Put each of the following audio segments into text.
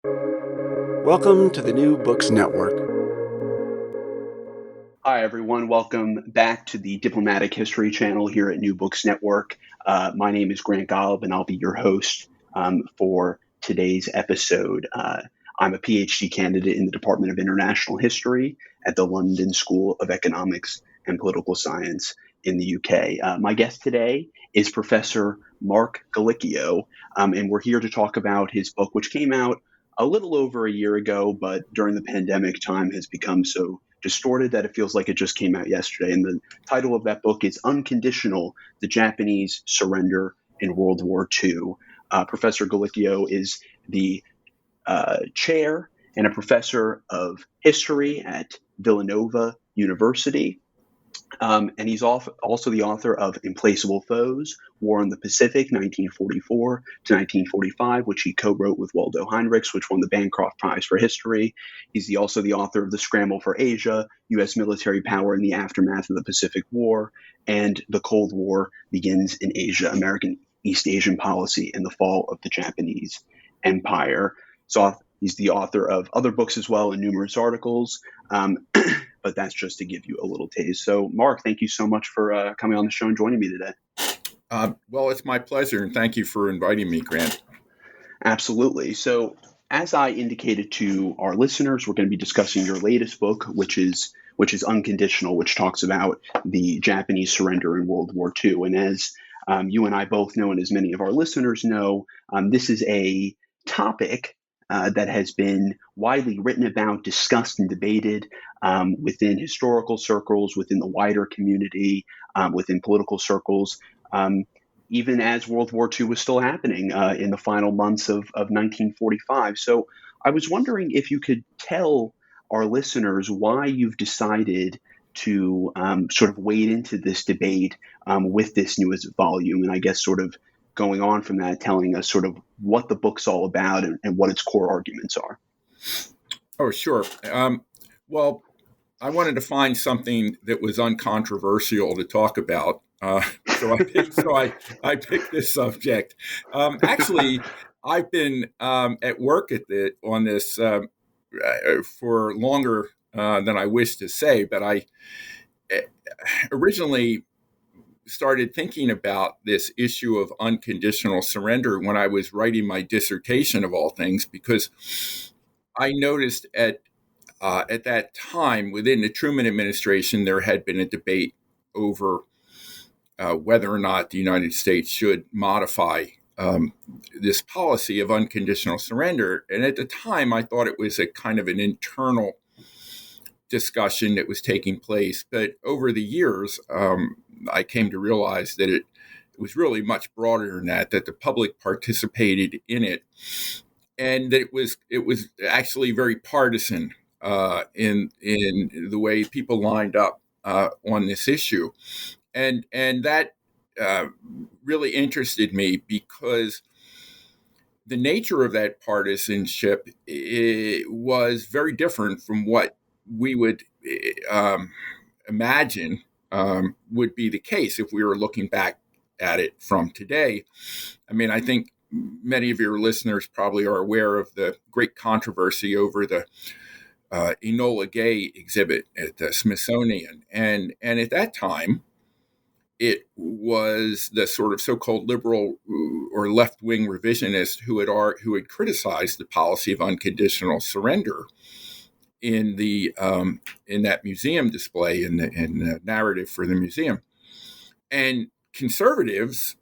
Welcome to the New Books Network. Hi, everyone. Welcome back to the Diplomatic History channel here at New Books Network. My name is Grant Golub, and I'll be your host for today's episode. I'm a PhD candidate in the Department of International History at the London School of Economics and Political Science in the UK. My guest today is Professor Marc Gallicchio, and we're here to talk about his book, which came out a little over a year ago, but during the pandemic, time has become so distorted that it feels like it just came out yesterday. And the title of that book is Unconditional: The Japanese Surrender in World War II. Professor Gallicchio is the chair and a professor of history at Villanova University. And he's also the author of Implacable Foes, War in the Pacific, 1944 to 1945, which he co-wrote with Waldo Heinrichs, which won the Bancroft Prize for History. He's also the author of The Scramble for Asia, U.S. Military Power in the Aftermath of the Pacific War, and The Cold War Begins in Asia, American East Asian Policy and the Fall of the Japanese Empire. So he's the author of other books as well and numerous articles. But that's just to give you a little taste. So, Marc, thank you so much for coming on the show and joining me today. Well, it's my pleasure, and thank you for inviting me, Grant. Absolutely. So, as I indicated to our listeners, we're going to be discussing your latest book, which is Unconditional, which talks about the Japanese surrender in World War II. And as you and I both know, and as many of our listeners know, this is a topic that has been widely written about, discussed, and debated within historical circles, within the wider community, within political circles, even as World War II was still happening in the final months of 1945. So I was wondering if you could tell our listeners why you've decided to sort of wade into this debate with this newest volume, and I guess sort of going on from that, telling us sort of what the book's all about and what its core arguments are. Oh, sure. Well, I wanted to find something that was uncontroversial to talk about. So I picked this subject. Actually, I've been at work on this for longer than I wish to say, but I originally started thinking about this issue of unconditional surrender when I was writing my dissertation, of all things, because I noticed at that time within the Truman administration, there had been a debate over whether or not the United States should modify this policy of unconditional surrender. And at the time, I thought it was a kind of an internal discussion that was taking place. But over the years, I came to realize that it was really much broader than that the public participated in it, and that it was actually very partisan in the way people lined up on this issue. And that really interested me because the nature of that partisanship was very different from what we would imagine would be the case if we were looking back at it from today. I mean, I think many of your listeners probably are aware of the great controversy over the Enola Gay exhibit at the Smithsonian. And at that time, it was the sort of so-called liberal or left-wing revisionist who had criticized the policy of unconditional surrender in that museum display, in the narrative for the museum. And conservatives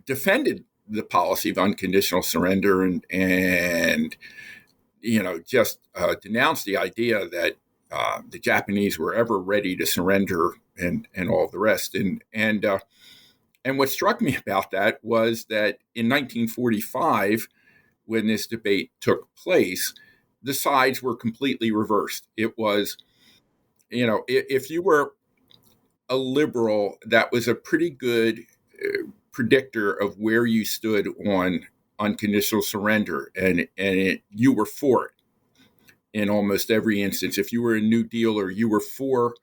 defended the policy of unconditional surrender and just denounced the idea that the Japanese were ever ready to surrender and all of the rest. And what struck me about that was that in 1945, when this debate took place, the sides were completely reversed. It was, if you were a liberal, that was a pretty good predictor of where you stood on unconditional surrender, and you were for it in almost every instance. If you were a New Dealer, you were for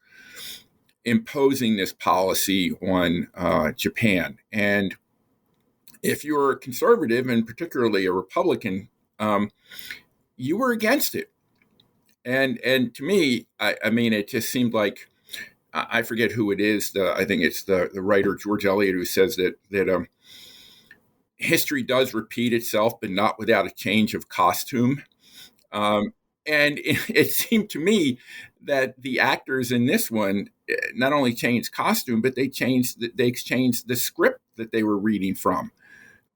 imposing this policy on Japan. And if you were a conservative, and particularly a Republican, you were against it. And to me, I mean, it just seemed like, I forget who it is. I think it's the writer George Eliot who says that history does repeat itself, but not without a change of costume. Um, and it seemed to me that the actors in this one not only changed costume, but they exchanged the script that they were reading from.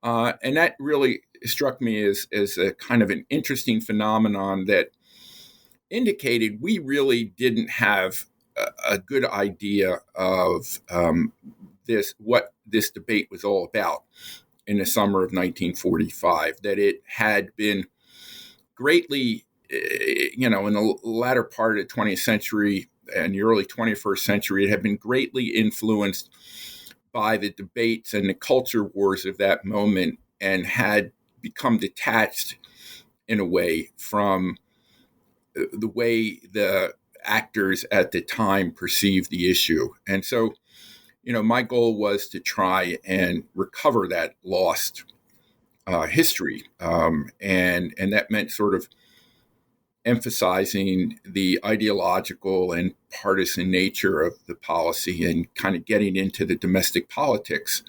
And that really struck me as a kind of an interesting phenomenon that indicated we really didn't have a good idea of what this debate was all about in the summer of 1945, that it had been greatly, in the latter part of the 20th century and the early 21st century, it had been greatly influenced by the debates and the culture wars of that moment, and had become detached in a way from the way the actors at the time perceived the issue. And so, my goal was to try and recover that lost history. And that meant sort of emphasizing the ideological and partisan nature of the policy and kind of getting into the domestic politics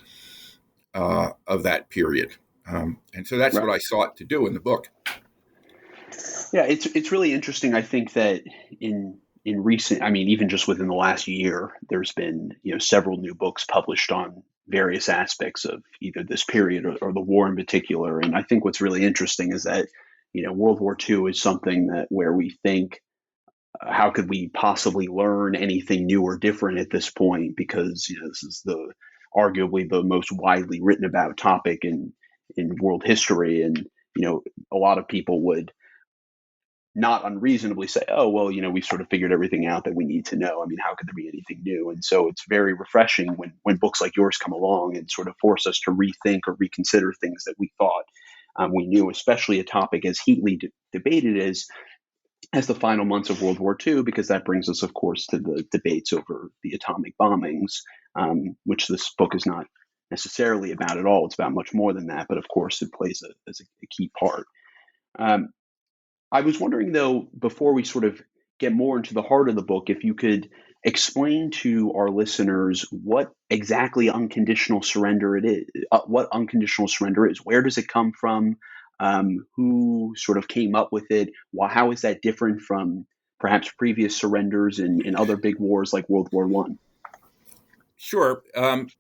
of that period. And so that's Right. what I sought to do in the book. Yeah, it's really interesting. I think that in recent, I mean, even just within the last year, there's been several new books published on various aspects of either this period or the war in particular. And I think what's really interesting is that World War II is something that where we think, how could we possibly learn anything new or different at this point? Because this is arguably the most widely written about topic in world history, and a lot of people would not unreasonably say, oh, well, we've sort of figured everything out that we need to know. I mean, how could there be anything new? And so it's very refreshing when books like yours come along and sort of force us to rethink or reconsider things that we thought we knew, especially a topic as heatedly debated as the final months of World War II, because that brings us, of course, to the debates over the atomic bombings, which this book is not necessarily about at all. It's about much more than that, but of course it plays a key part. I was wondering, though, before we sort of get more into the heart of the book, if you could explain to our listeners what exactly unconditional surrender it is, what unconditional surrender is. Where does it come from? Who sort of came up with it? How is that different from perhaps previous surrenders in other big wars like World War I? Sure. And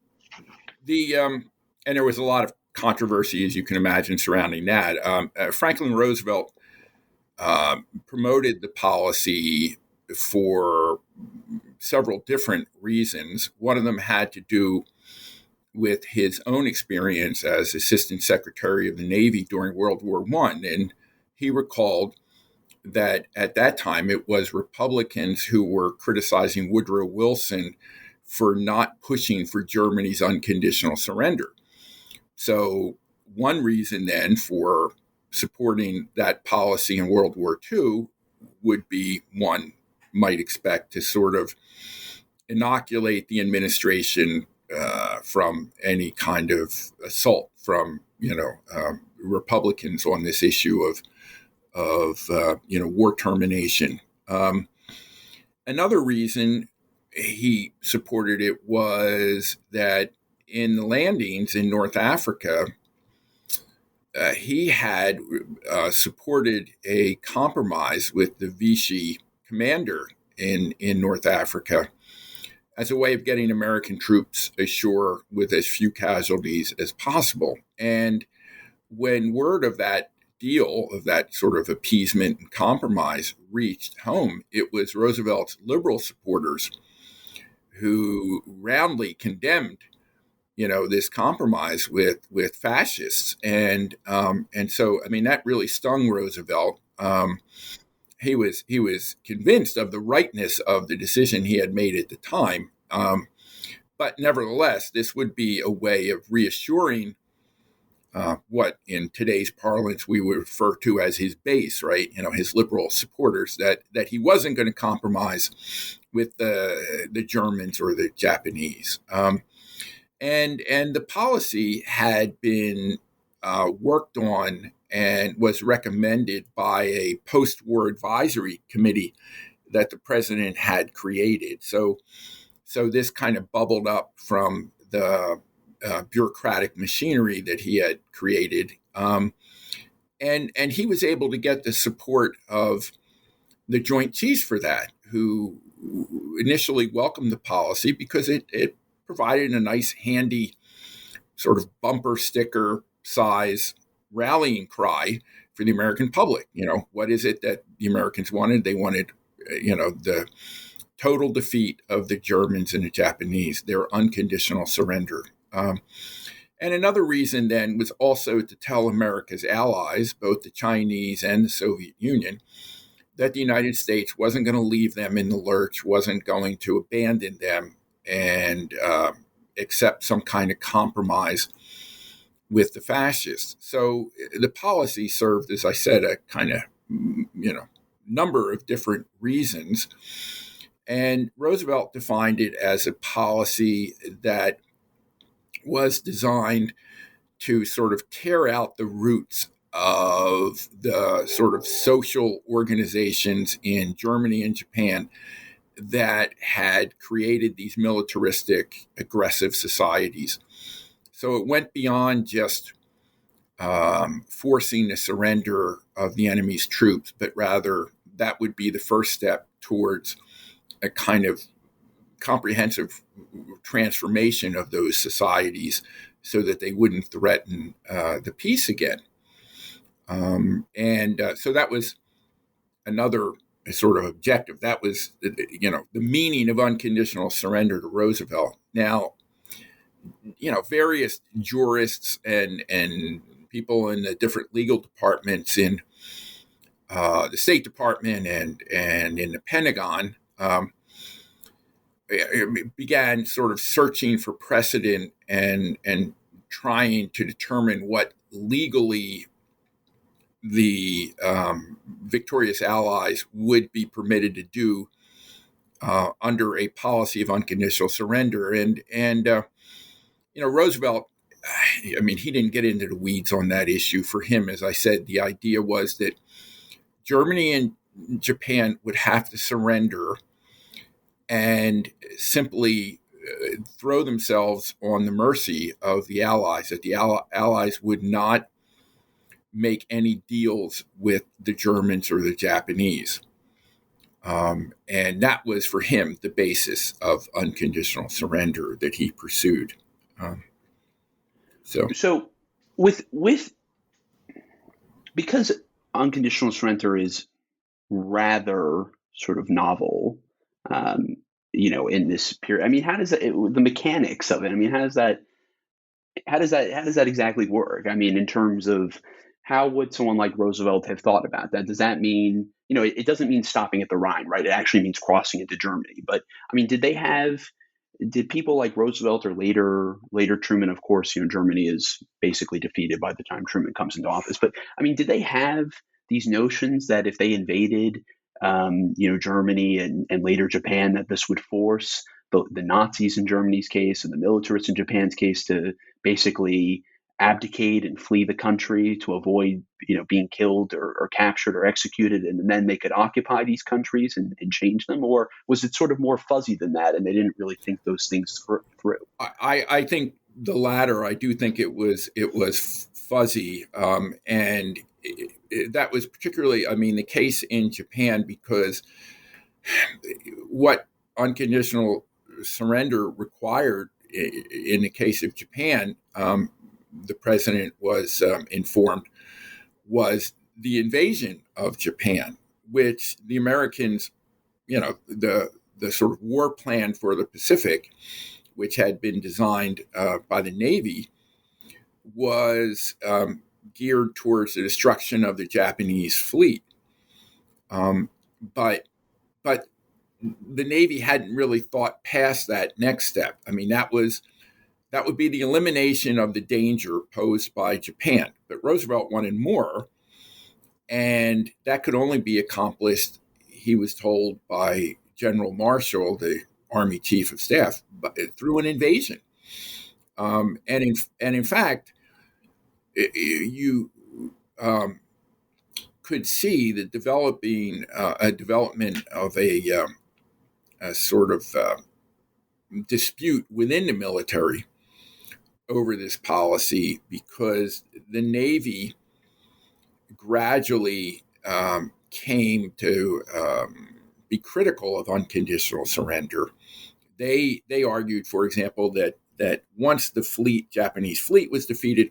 there was a lot of controversy, as you can imagine, surrounding that. Franklin Roosevelt promoted the policy for several different reasons. One of them had to do with his own experience as Assistant Secretary of the Navy during World War I. And he recalled that at that time it was Republicans who were criticizing Woodrow Wilson for not pushing for Germany's unconditional surrender. So one reason then for supporting that policy in World War II would be, one might expect, to sort of inoculate the administration from any kind of assault from Republicans on this issue of war termination. Another reason he supported it was that in the landings in North Africa, he had supported a compromise with the Vichy commander in North Africa as a way of getting American troops ashore with as few casualties as possible. And when word of that deal, of that sort of appeasement and compromise, reached home, it was Roosevelt's liberal supporters who roundly condemned this compromise with fascists. And so, I mean, that really stung Roosevelt. He was convinced of the rightness of the decision he had made at the time. But nevertheless, this would be a way of reassuring what in today's parlance we would refer to as his base, right? His liberal supporters, that he wasn't going to compromise with the Germans or the Japanese. And the policy had been worked on and was recommended by a post-war advisory committee that the president had created. So this kind of bubbled up from the bureaucratic machinery that he had created. And he was able to get the support of the Joint Chiefs for that, who initially welcomed the policy because it provided a nice, handy sort of bumper sticker size rallying cry for the American public. What is it that the Americans wanted? They wanted, the total defeat of the Germans and the Japanese, their unconditional surrender. And another reason then was also to tell America's allies, both the Chinese and the Soviet Union, that the United States wasn't going to leave them in the lurch, wasn't going to abandon them and accept some kind of compromise with the fascists. So the policy served, as I said, a kind of, number of different reasons. And Roosevelt defined it as a policy that was designed to sort of tear out the roots of the sort of social organizations in Germany and Japan that had created these militaristic, aggressive societies. So it went beyond just forcing the surrender of the enemy's troops, but rather that would be the first step towards a kind of comprehensive transformation of those societies so that they wouldn't threaten the peace again. So that was another sort of objective. That was, the meaning of unconditional surrender to Roosevelt. Now, various jurists and people in the different legal departments in the State Department and in the Pentagon began sort of searching for precedent and trying to determine what legally the victorious allies would be permitted to do under a policy of unconditional surrender. And Roosevelt, he didn't get into the weeds on that issue. For him, as I said, the idea was that Germany and Japan would have to surrender and simply throw themselves on the mercy of the Allies, that the Allies would not make any deals with the Germans or the Japanese. And that was, for him, the basis of unconditional surrender that he pursued. So because unconditional surrender is rather sort of novel, in this period. How does the mechanics of it? How does that exactly work? In terms of how would someone like Roosevelt have thought about that? Does that mean, it doesn't mean stopping at the Rhine, right? It actually means crossing into Germany. But did people like Roosevelt or later Truman, of course, Germany is basically defeated by the time Truman comes into office. But did they have these notions that if they invaded, Germany and later Japan, that this would force the Nazis in Germany's case and the militarists in Japan's case to basically abdicate and flee the country to avoid, being killed or captured or executed, and then they could occupy these countries and change them? Or was it sort of more fuzzy than that, and they didn't really think those things through? I think the latter. I do think it was fuzzy, and that was particularly, the case in Japan, because what unconditional surrender required in the case of Japan, the president was informed, was the invasion of Japan, which the Americans, the sort of war plan for the Pacific, which had been designed by the Navy, was geared towards the destruction of the Japanese fleet. But the Navy hadn't really thought past that next step. That would be the elimination of the danger posed by Japan. But Roosevelt wanted more, and that could only be accomplished, he was told by General Marshall, the Army Chief of Staff, through an invasion. And in fact, you could see the development of a sort of dispute within the military over this policy, because the Navy gradually came to be critical of unconditional surrender. They argued, for example, that once the Japanese fleet was defeated,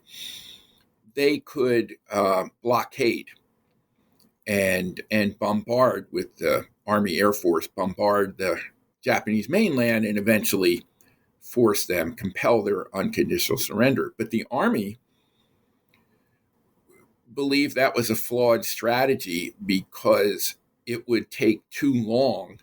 they could blockade and bombard with the Army Air Force, bombard the Japanese mainland, and eventually compel their unconditional surrender. But the Army believed that was a flawed strategy because it would take too long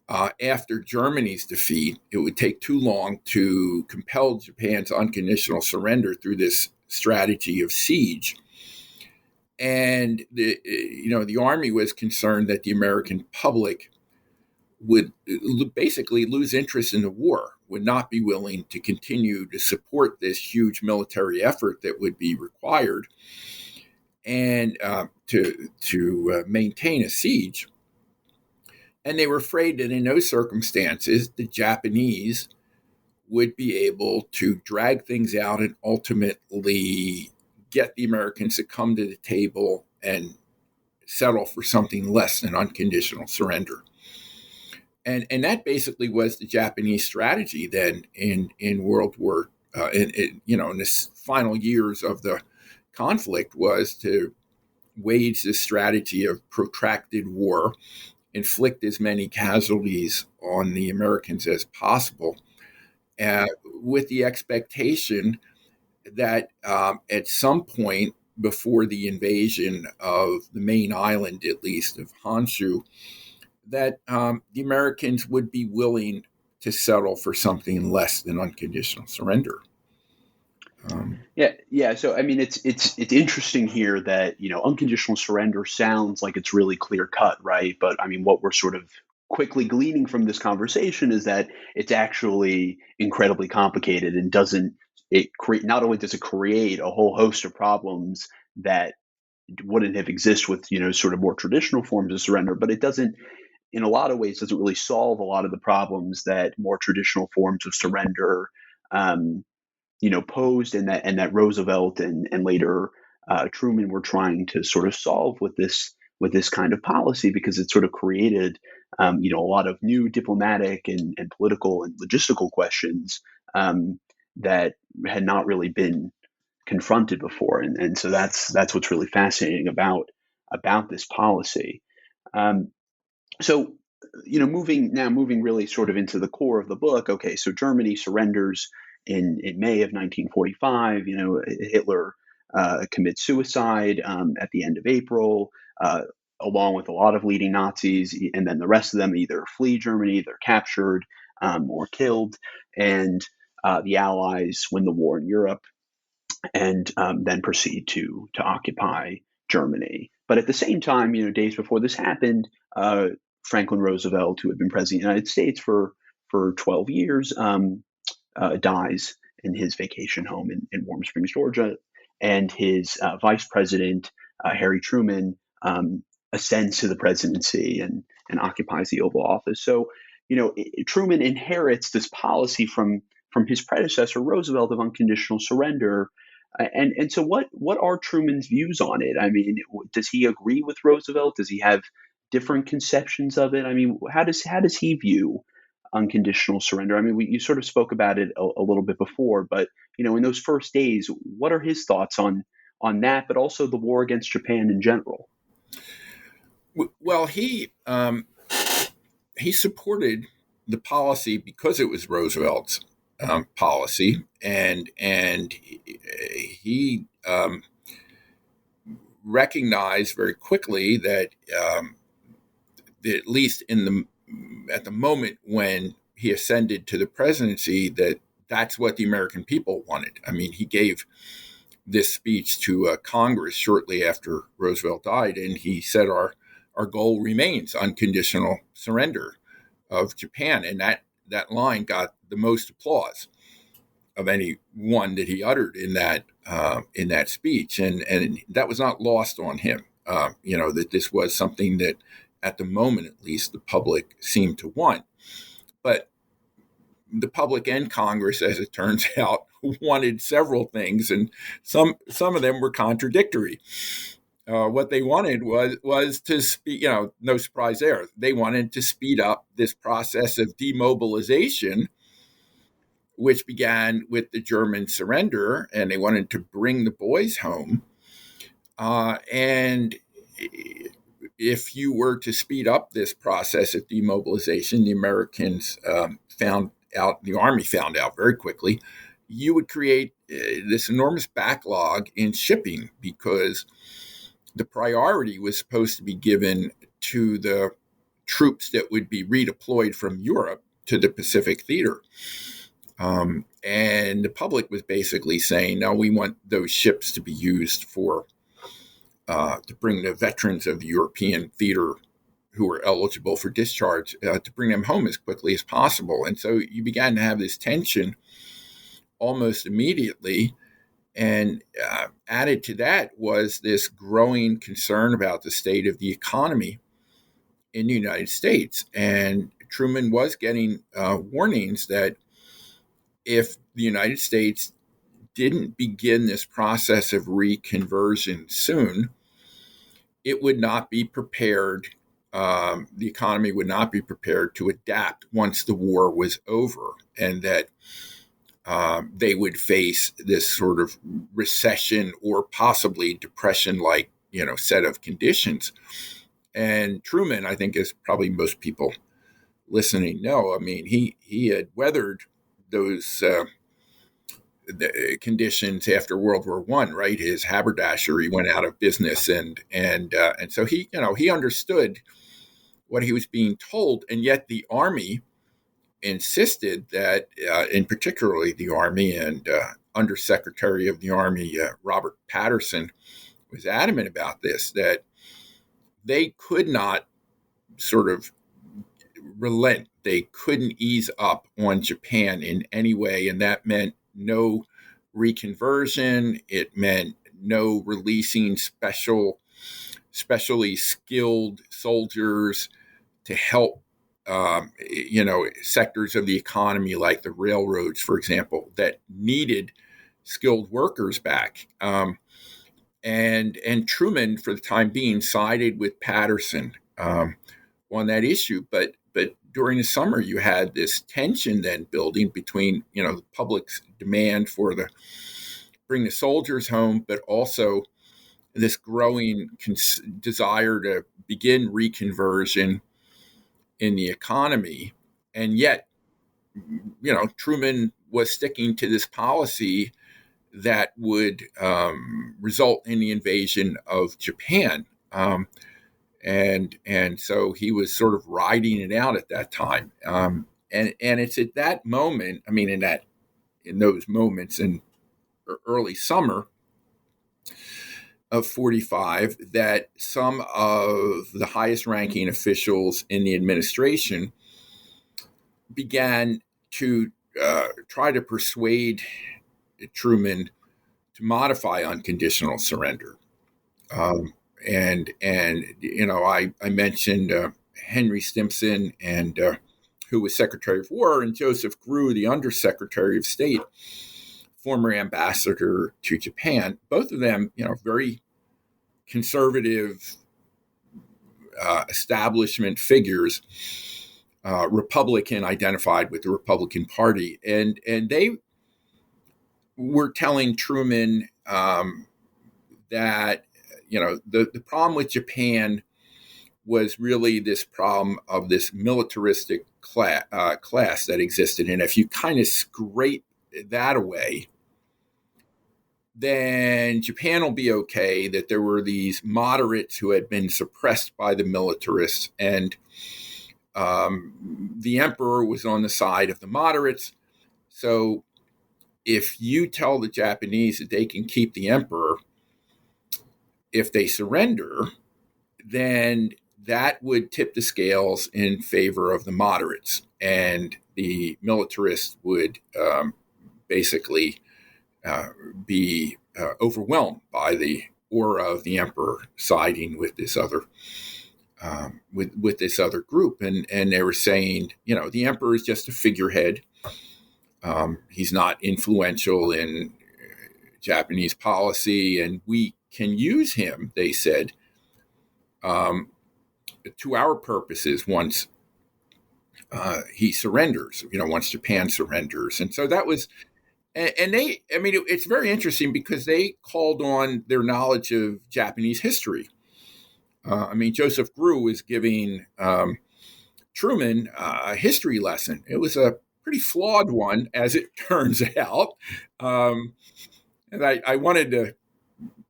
after Germany's defeat. It would take too long to compel Japan's unconditional surrender through this strategy of siege. And the Army was concerned that the American public would basically lose interest in the war, would not be willing to continue to support this huge military effort that would be required, and to maintain a siege. And they were afraid that in those circumstances, the Japanese would be able to drag things out and ultimately get the Americans to come to the table and settle for something less than unconditional surrender. And that basically was the Japanese strategy then in World War, in the final years of the conflict, was to wage this strategy of protracted war, inflict as many casualties on the Americans as possible, with the expectation that at some point before the invasion of the main island, at least of Honshu, that the Americans would be willing to settle for something less than unconditional surrender. Yeah. So I mean, it's interesting here that unconditional surrender sounds like it's really clear cut, right? But I mean, what we're sort of quickly gleaning from this conversation is that it's actually incredibly complicated, and not only does it create a whole host of problems that wouldn't have existed with sort of more traditional forms of surrender, but it doesn't, in a lot of ways, doesn't really solve a lot of the problems that more traditional forms of surrender posed, and that Roosevelt and later Truman were trying to sort of solve with this kind of policy, because it sort of created a lot of new diplomatic and political and logistical questions that had not really been confronted before, and so that's what's really fascinating about this policy. So, moving really sort of into the core of the book. Okay, so Germany surrenders in May of 1945. Hitler commits suicide at the end of April, along with a lot of leading Nazis, and then the rest of them either flee Germany, they're captured or killed, and the Allies win the war in Europe, and then proceed to occupy Germany. But at the same time, days before this happened, Franklin Roosevelt, who had been president of the United States for 12 years, dies in his vacation home in Warm Springs, Georgia, and his vice president, Harry Truman, ascends to the presidency and occupies the Oval Office. So, Truman inherits this policy from his predecessor Roosevelt of unconditional surrender. And so what are Truman's views on it? I mean, does he agree with Roosevelt? Does he have different conceptions of it? I mean, how does he view unconditional surrender? I mean, you sort of spoke about it a little bit before, but in those first days, what are his thoughts on that, but also the war against Japan in general? Well, he supported the policy because it was Roosevelt's policy, and he recognized very quickly that at least at the moment when he ascended to the presidency, that's what the American people wanted. I mean, he gave this speech to Congress shortly after Roosevelt died, and he said our goal remains unconditional surrender of Japan, and that line got the most applause. of any one that he uttered in that speech, and that was not lost on him. That this was something that, at the moment at least, the public seemed to want. But the public and Congress, as it turns out, wanted several things, and some of them were contradictory. What they wanted was to speed, no surprise there. They wanted to speed up this process of demobilization, which began with the German surrender, and they wanted to bring the boys home. And if you were to speed up this process of demobilization, the Americans the Army found out very quickly, you would create this enormous backlog in shipping, because the priority was supposed to be given to the troops that would be redeployed from Europe to the Pacific theater. And the public was basically saying, no, we want those ships to be used to bring the veterans of the European theater who were eligible for discharge, to bring them home as quickly as possible. And so you began to have this tension almost immediately. And added to that was this growing concern about the state of the economy in the United States. And Truman was getting warnings that if the United States didn't begin this process of reconversion soon, it would not be prepared. The economy would not be prepared to adapt once the war was over, and that they would face this sort of recession or possibly depression-like, set of conditions. And Truman, I think, as probably most people listening know, I mean, he had weathered those the conditions after World War I, right? His haberdashery went out of business, and so he understood what he was being told, and yet the Army insisted that, in particularly the Army and Undersecretary of the Army Robert Patterson was adamant about this, that they could not sort of relent. They couldn't ease up on Japan in any way, and that meant no reconversion. It meant no releasing specially skilled soldiers to help sectors of the economy like the railroads, for example, that needed skilled workers back. And Truman, for the time being, sided with Patterson on that issue. But during the summer, you had this tension then building between, the public's demand for bring the soldiers home, but also this growing desire to begin reconversion in the economy. And yet, Truman was sticking to this policy that would result in the invasion of Japan. And so he was sort of riding it out at that time. And it's at that moment, I mean, in those moments in early summer of 45, that some of the highest ranking officials in the administration began to try to persuade Truman to modify unconditional surrender. And I mentioned Henry Stimson, and who was Secretary of War, and Joseph Grew, the Undersecretary of State, former ambassador to Japan. Both of them, very conservative establishment figures, Republican, identified with the Republican Party, and they were telling Truman that the problem with Japan was really this problem of this militaristic class that existed, and if you kind of scrape that away, then Japan will be okay. That there were these moderates who had been suppressed by the militarists, and the emperor was on the side of the moderates. So if you tell the Japanese that they can keep the emperor if they surrender, then that would tip the scales in favor of the moderates, and the militarists would basically be overwhelmed by the aura of the emperor siding with this other with this other group, and they were saying, the emperor is just a figurehead. He's not influential in Japanese policy, and we can use him, they said, to our purposes once he surrenders, once Japan surrenders. And so that was, and it's very interesting because they called on their knowledge of Japanese history. Joseph Grew was giving Truman a history lesson. It was a pretty flawed one, as it turns out. And I wanted to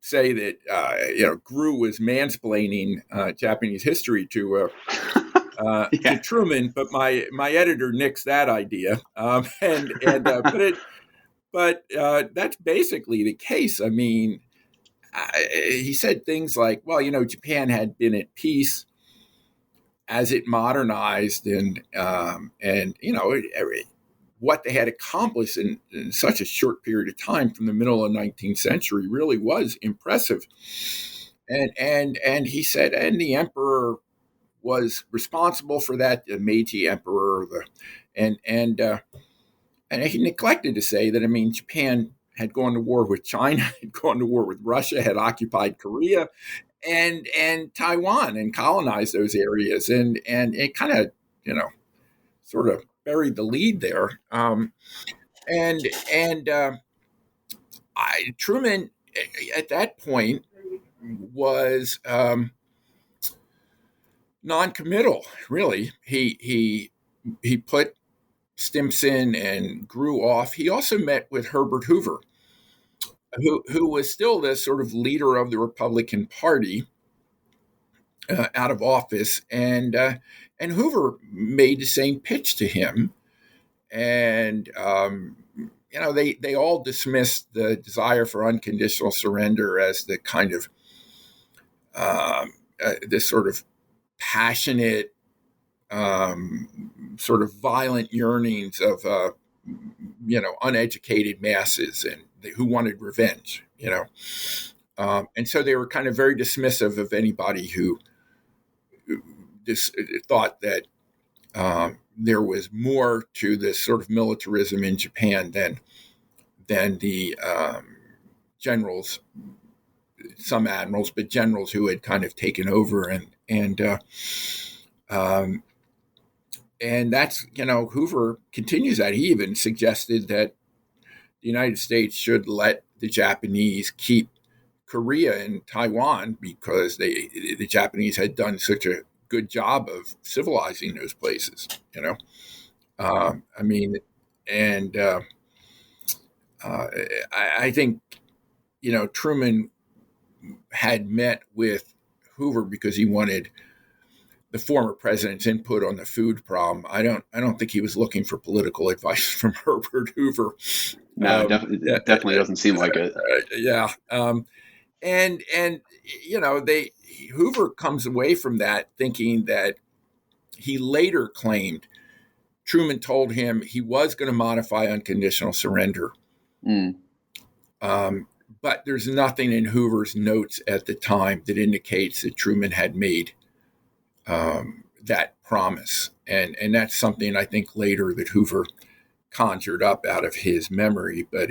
say that, Grew was mansplaining Japanese history to Truman, but my editor nixed that idea. But that's basically the case. He said things like, well, Japan had been at peace as it modernized, and what they had accomplished in such a short period of time from the middle of the 19th century really was impressive. And he said, and the emperor was responsible for that, the Meiji emperor, and he neglected to say that, Japan had gone to war with China, had gone to war with Russia, had occupied Korea and Taiwan and colonized those areas. And it kind of, sort of buried the lead there. Truman at that point was non-committal, really. He put Stimson and Grew off. He also met with Herbert Hoover, who was still the sort of leader of the Republican Party out of office, and Hoover made the same pitch to him, and they all dismissed the desire for unconditional surrender as the kind of this sort of passionate, sort of violent yearnings of uneducated masses and who wanted revenge, and so they were kind of very dismissive of anybody who thought that there was more to this sort of militarism in Japan than the generals, some admirals, but generals who had kind of taken over, and that's, Hoover continues that. He even suggested that the United States should let the Japanese keep Korea and Taiwan because the Japanese had done such a good job of civilizing those places, I think, Truman had met with Hoover because he wanted the former president's input on the food problem. I don't think he was looking for political advice from Herbert Hoover. No, definitely doesn't seem like it. Hoover comes away from that thinking that he later claimed Truman told him he was going to modify unconditional surrender. But there's nothing in Hoover's notes at the time that indicates that Truman had made that promise. And that's something I think later that Hoover conjured up out of his memory, but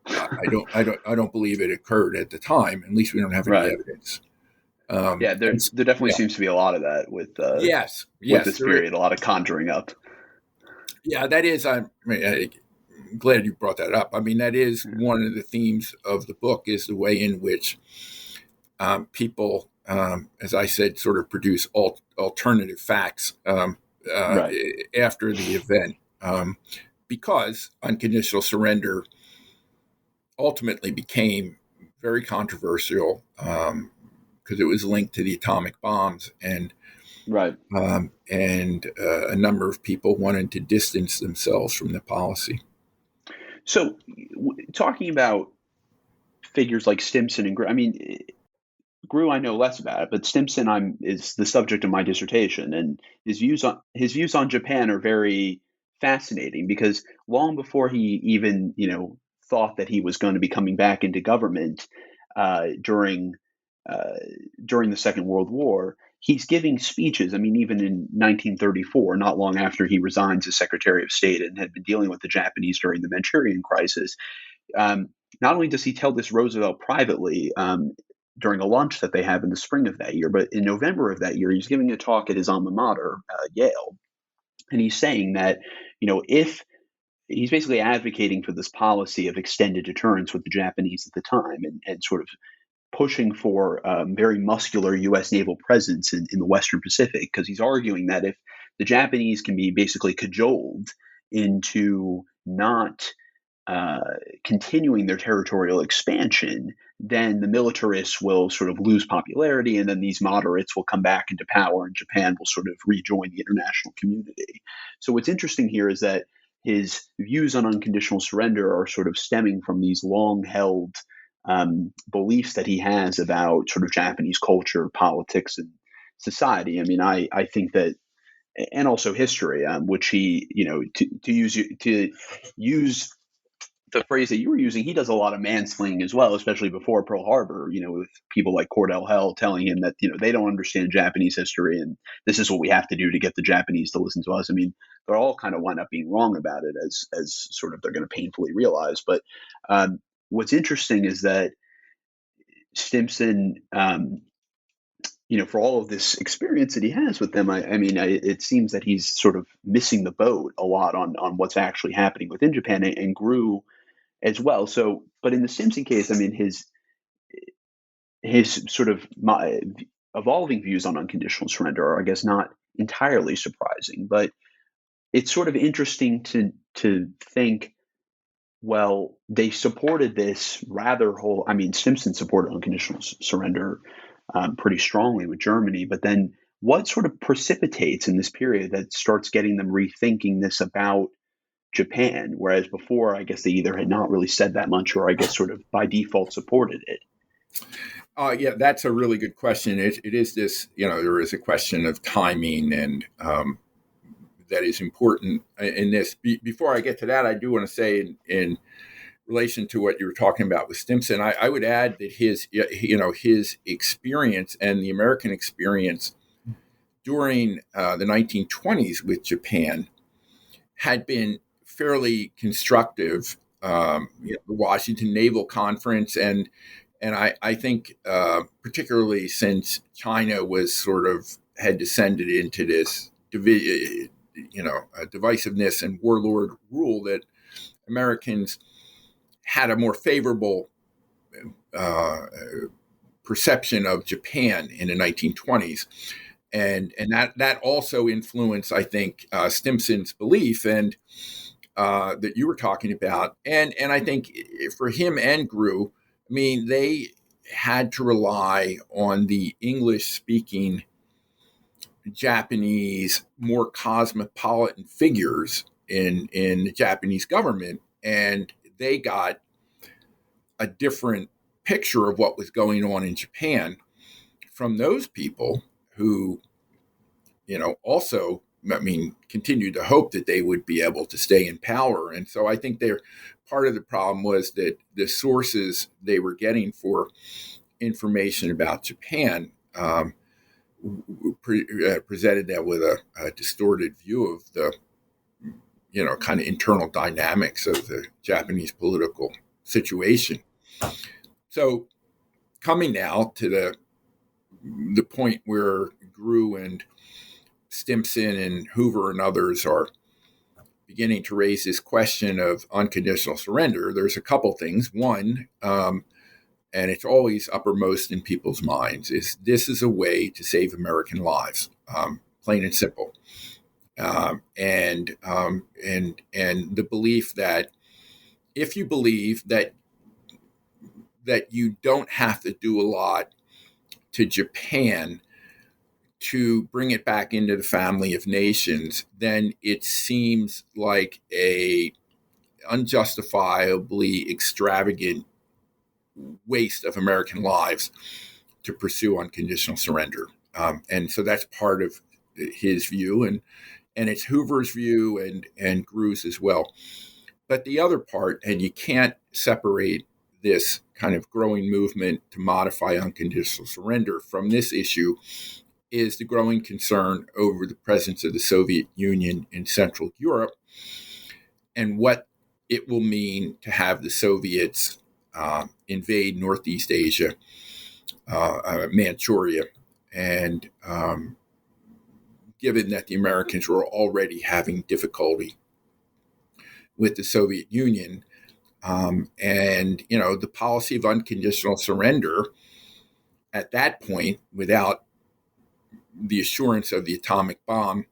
I don't believe it occurred at the time. At least we don't have any evidence. There definitely seems to be a lot of that with this period, a lot of conjuring up. Yeah, that is. I'm glad you brought that up. That is one of the themes of the book, is the way in which people, as I said, sort of produce alternative facts after the event, because unconditional surrender ultimately became very controversial because it was linked to the atomic bombs, and a number of people wanted to distance themselves from the policy. So, talking about figures like Stimson and Grew, Grew I know less about, but Stimson is the subject of my dissertation, and his views on Japan are very fascinating because long before he even, thought that he was going to be coming back into government uh, during uh, during the Second World War, he's giving speeches. I mean, even in 1934, not long after he resigns as Secretary of State and had been dealing with the Japanese during the Manchurian crisis, um, not only does he tell this Roosevelt privately during a lunch that they have in the spring of that year, but in November of that year, he's giving a talk at his alma mater, Yale, and he's saying that, if he's basically advocating for this policy of extended deterrence with the Japanese at the time and sort of pushing for very muscular U.S. naval presence in the Western Pacific, because he's arguing that if the Japanese can be basically cajoled into not uh, continuing their territorial expansion, then the militarists will sort of lose popularity, and then these moderates will come back into power, and Japan will sort of rejoin the international community. So what's interesting here is that his views on unconditional surrender are sort of stemming from these long-held beliefs that he has about sort of Japanese culture, politics, and society. I mean, I think that, and also history, which he, to use the phrase that you were using, he does a lot of mansplaining as well, especially before Pearl Harbor, with people like Cordell Hull telling him that, they don't understand Japanese history and this is what we have to do to get the Japanese to listen to us. I mean, they're all kind of wind up being wrong about it as sort of they're going to painfully realize. But what's interesting is that Stimson, for all of this experience that he has with them, it seems that he's sort of missing the boat a lot on what's actually happening within Japan and grew as well. So, but in the Stimson case, I mean, his sort of evolving views on unconditional surrender are, I guess, not entirely surprising, but it's sort of interesting to think, well, they supported this rather whole. I mean, Stimson supported unconditional surrender pretty strongly with Germany, but then what sort of precipitates in this period that starts getting them rethinking this about Japan, whereas before, I guess they either had not really said that much, or I guess sort of by default supported it. Yeah, that's a really good question. It is this, there is a question of timing, and that is important in this. Before I get to that, I do want to say in relation to what you were talking about with Stimson, I would add that his experience and the American experience during the 1920s with Japan had been fairly constructive. The Washington Naval Conference, and I think particularly since China was sort of had descended into this divisiveness and warlord rule, that Americans had a more favorable perception of Japan in the 1920s. And that also influenced, I think, Stimson's belief and that you were talking about. And I think for him and Grew, I mean, they had to rely on the English-speaking Japanese, more cosmopolitan figures in the Japanese government, and they got a different picture of what was going on in Japan from those people who, also, continued to hope that they would be able to stay in power. And so I think part of the problem was that the sources they were getting for information about Japan presented that with a distorted view of the, kind of internal dynamics of the Japanese political situation. So coming now to the point where Grew and Stimson and Hoover and others are beginning to raise this question of unconditional surrender, there's a couple things. One, and it's always uppermost in people's minds, is this is a way to save American lives, plain and simple. And the belief that if you believe that you don't have to do a lot to Japan to bring it back into the family of nations, then it seems like a unjustifiably extravagant waste of American lives to pursue unconditional surrender. And so that's part of his view. And it's Hoover's view and Gru's as well. But the other part, and you can't separate this kind of growing movement to modify unconditional surrender from this issue, is the growing concern over the presence of the Soviet Union in Central Europe and what it will mean to have the Soviets invade Northeast Asia, Manchuria, and given that the Americans were already having difficulty with the Soviet Union, and the policy of unconditional surrender at that point, without the assurance of the atomic bomb,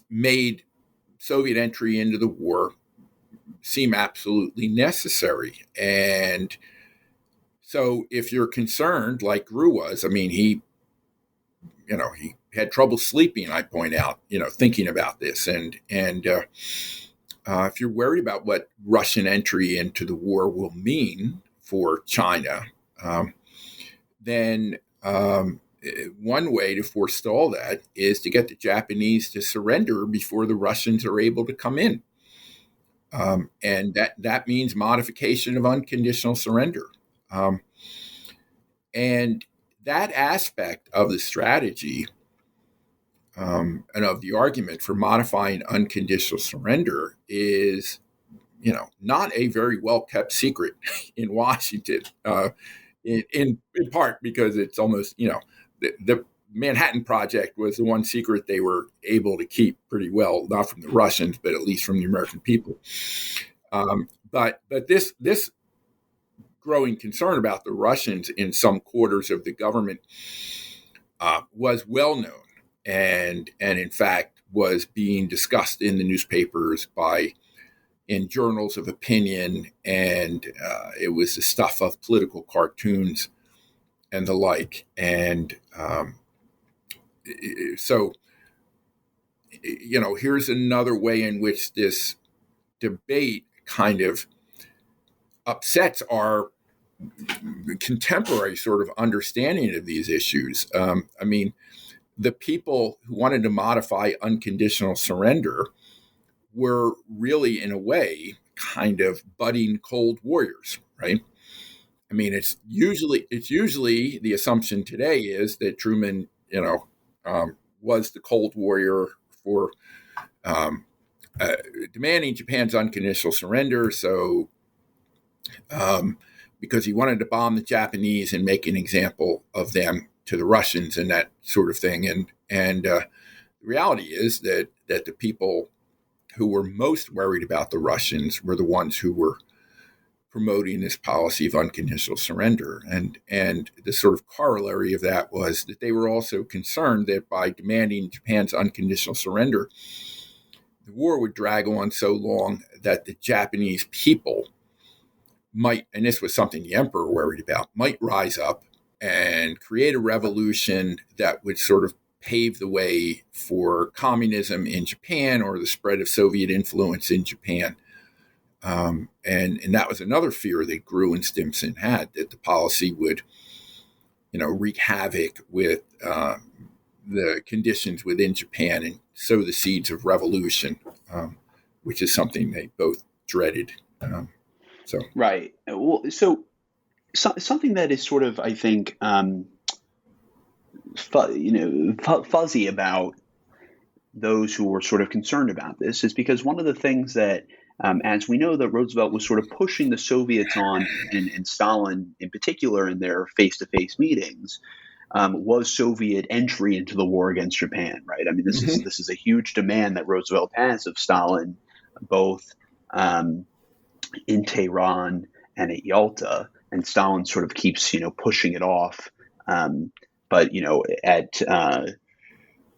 made Soviet entry into the war seem absolutely necessary. And so if you're concerned, like Gru was, I mean, he had trouble sleeping, I point out, thinking about this. And if you're worried about what Russian entry into the war will mean for China, then one way to forestall that is to get the Japanese to surrender before the Russians are able to come in. And that means modification of unconditional surrender. And that aspect of the strategy and of the argument for modifying unconditional surrender is, not a very well-kept secret in Washington, in part because it's almost, the Manhattan Project was the one secret they were able to keep pretty well, not from the Russians, but at least from the American people. But this growing concern about the Russians in some quarters of the government was well known, and in fact was being discussed in the newspapers in journals of opinion, and it was the stuff of political cartoons and the like. And so, here's another way in which this debate kind of upsets our contemporary sort of understanding of these issues. I mean, the people who wanted to modify unconditional surrender were really, in a way, kind of budding Cold Warriors, right? I mean, it's usually the assumption today is that Truman, was the Cold Warrior for demanding Japan's unconditional surrender. So, because he wanted to bomb the Japanese and make an example of them to the Russians and that sort of thing. And the reality is that the people who were most worried about the Russians were the ones who were promoting this policy of unconditional surrender. And the sort of corollary of that was that they were also concerned that by demanding Japan's unconditional surrender, the war would drag on so long that the Japanese people might, and this was something the emperor worried about, might rise up and create a revolution that would sort of pave the way for communism in Japan or the spread of Soviet influence in Japan. And that was another fear that Gru and Stimson had, that the policy would, wreak havoc with the conditions within Japan and sow the seeds of revolution, which is something they both dreaded. Right. Well, so something that is sort of, I think, fuzzy about those who were sort of concerned about this is because one of the things that, as we know, that Roosevelt was sort of pushing the Soviets on, and Stalin in particular in their face-to-face meetings, was Soviet entry into the war against Japan. Right. I mean, this is a huge demand that Roosevelt has of Stalin, both in Tehran and at Yalta, and Stalin sort of keeps, pushing it off. But,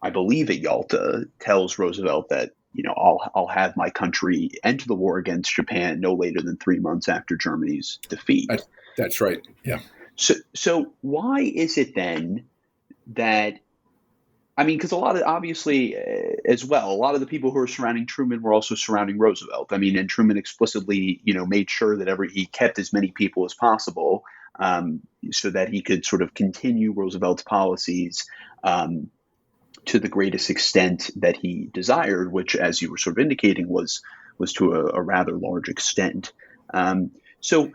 I believe at Yalta, tells Roosevelt that, I'll have my country enter the war against Japan no later than 3 months after Germany's defeat. That's right. Yeah. So why is it then that, I mean, because a lot of the people who were surrounding Truman were also surrounding Roosevelt. I mean, and Truman explicitly, made sure that he kept as many people as possible, so that he could sort of continue Roosevelt's policies, to the greatest extent that he desired, which, as you were sort of indicating, was to a rather large extent. So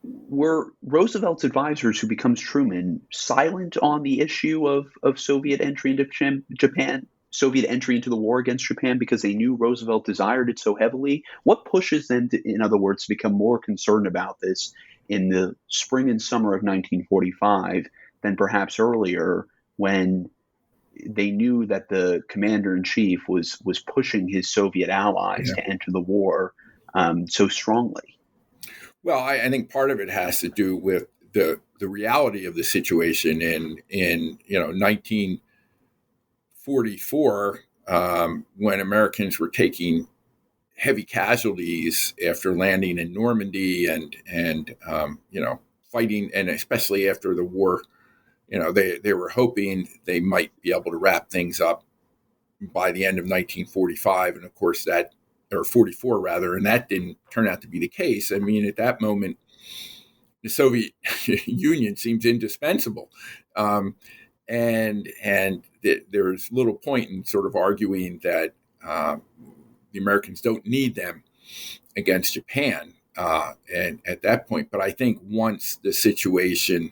were Roosevelt's advisors, who becomes Truman, silent on the issue of Soviet entry into Japan, Soviet entry into the war against Japan, because they knew Roosevelt desired it so heavily? What pushes them to, in other words, to become more concerned about this in the spring and summer of 1945 than perhaps earlier, when they knew that the commander in chief was pushing his Soviet allies Yeah. to enter the war so strongly? Well, I think part of it has to do with the reality of the situation in 1944, when Americans were taking heavy casualties after landing in Normandy and fighting, and especially after the war. They were hoping they might be able to wrap things up by the end of 1945, and of course or 44 rather, and that didn't turn out to be the case. I mean, at that moment, the Soviet Union seems indispensable, and there's little point in sort of arguing that the Americans don't need them against Japan, and at that point. But I think once the situation,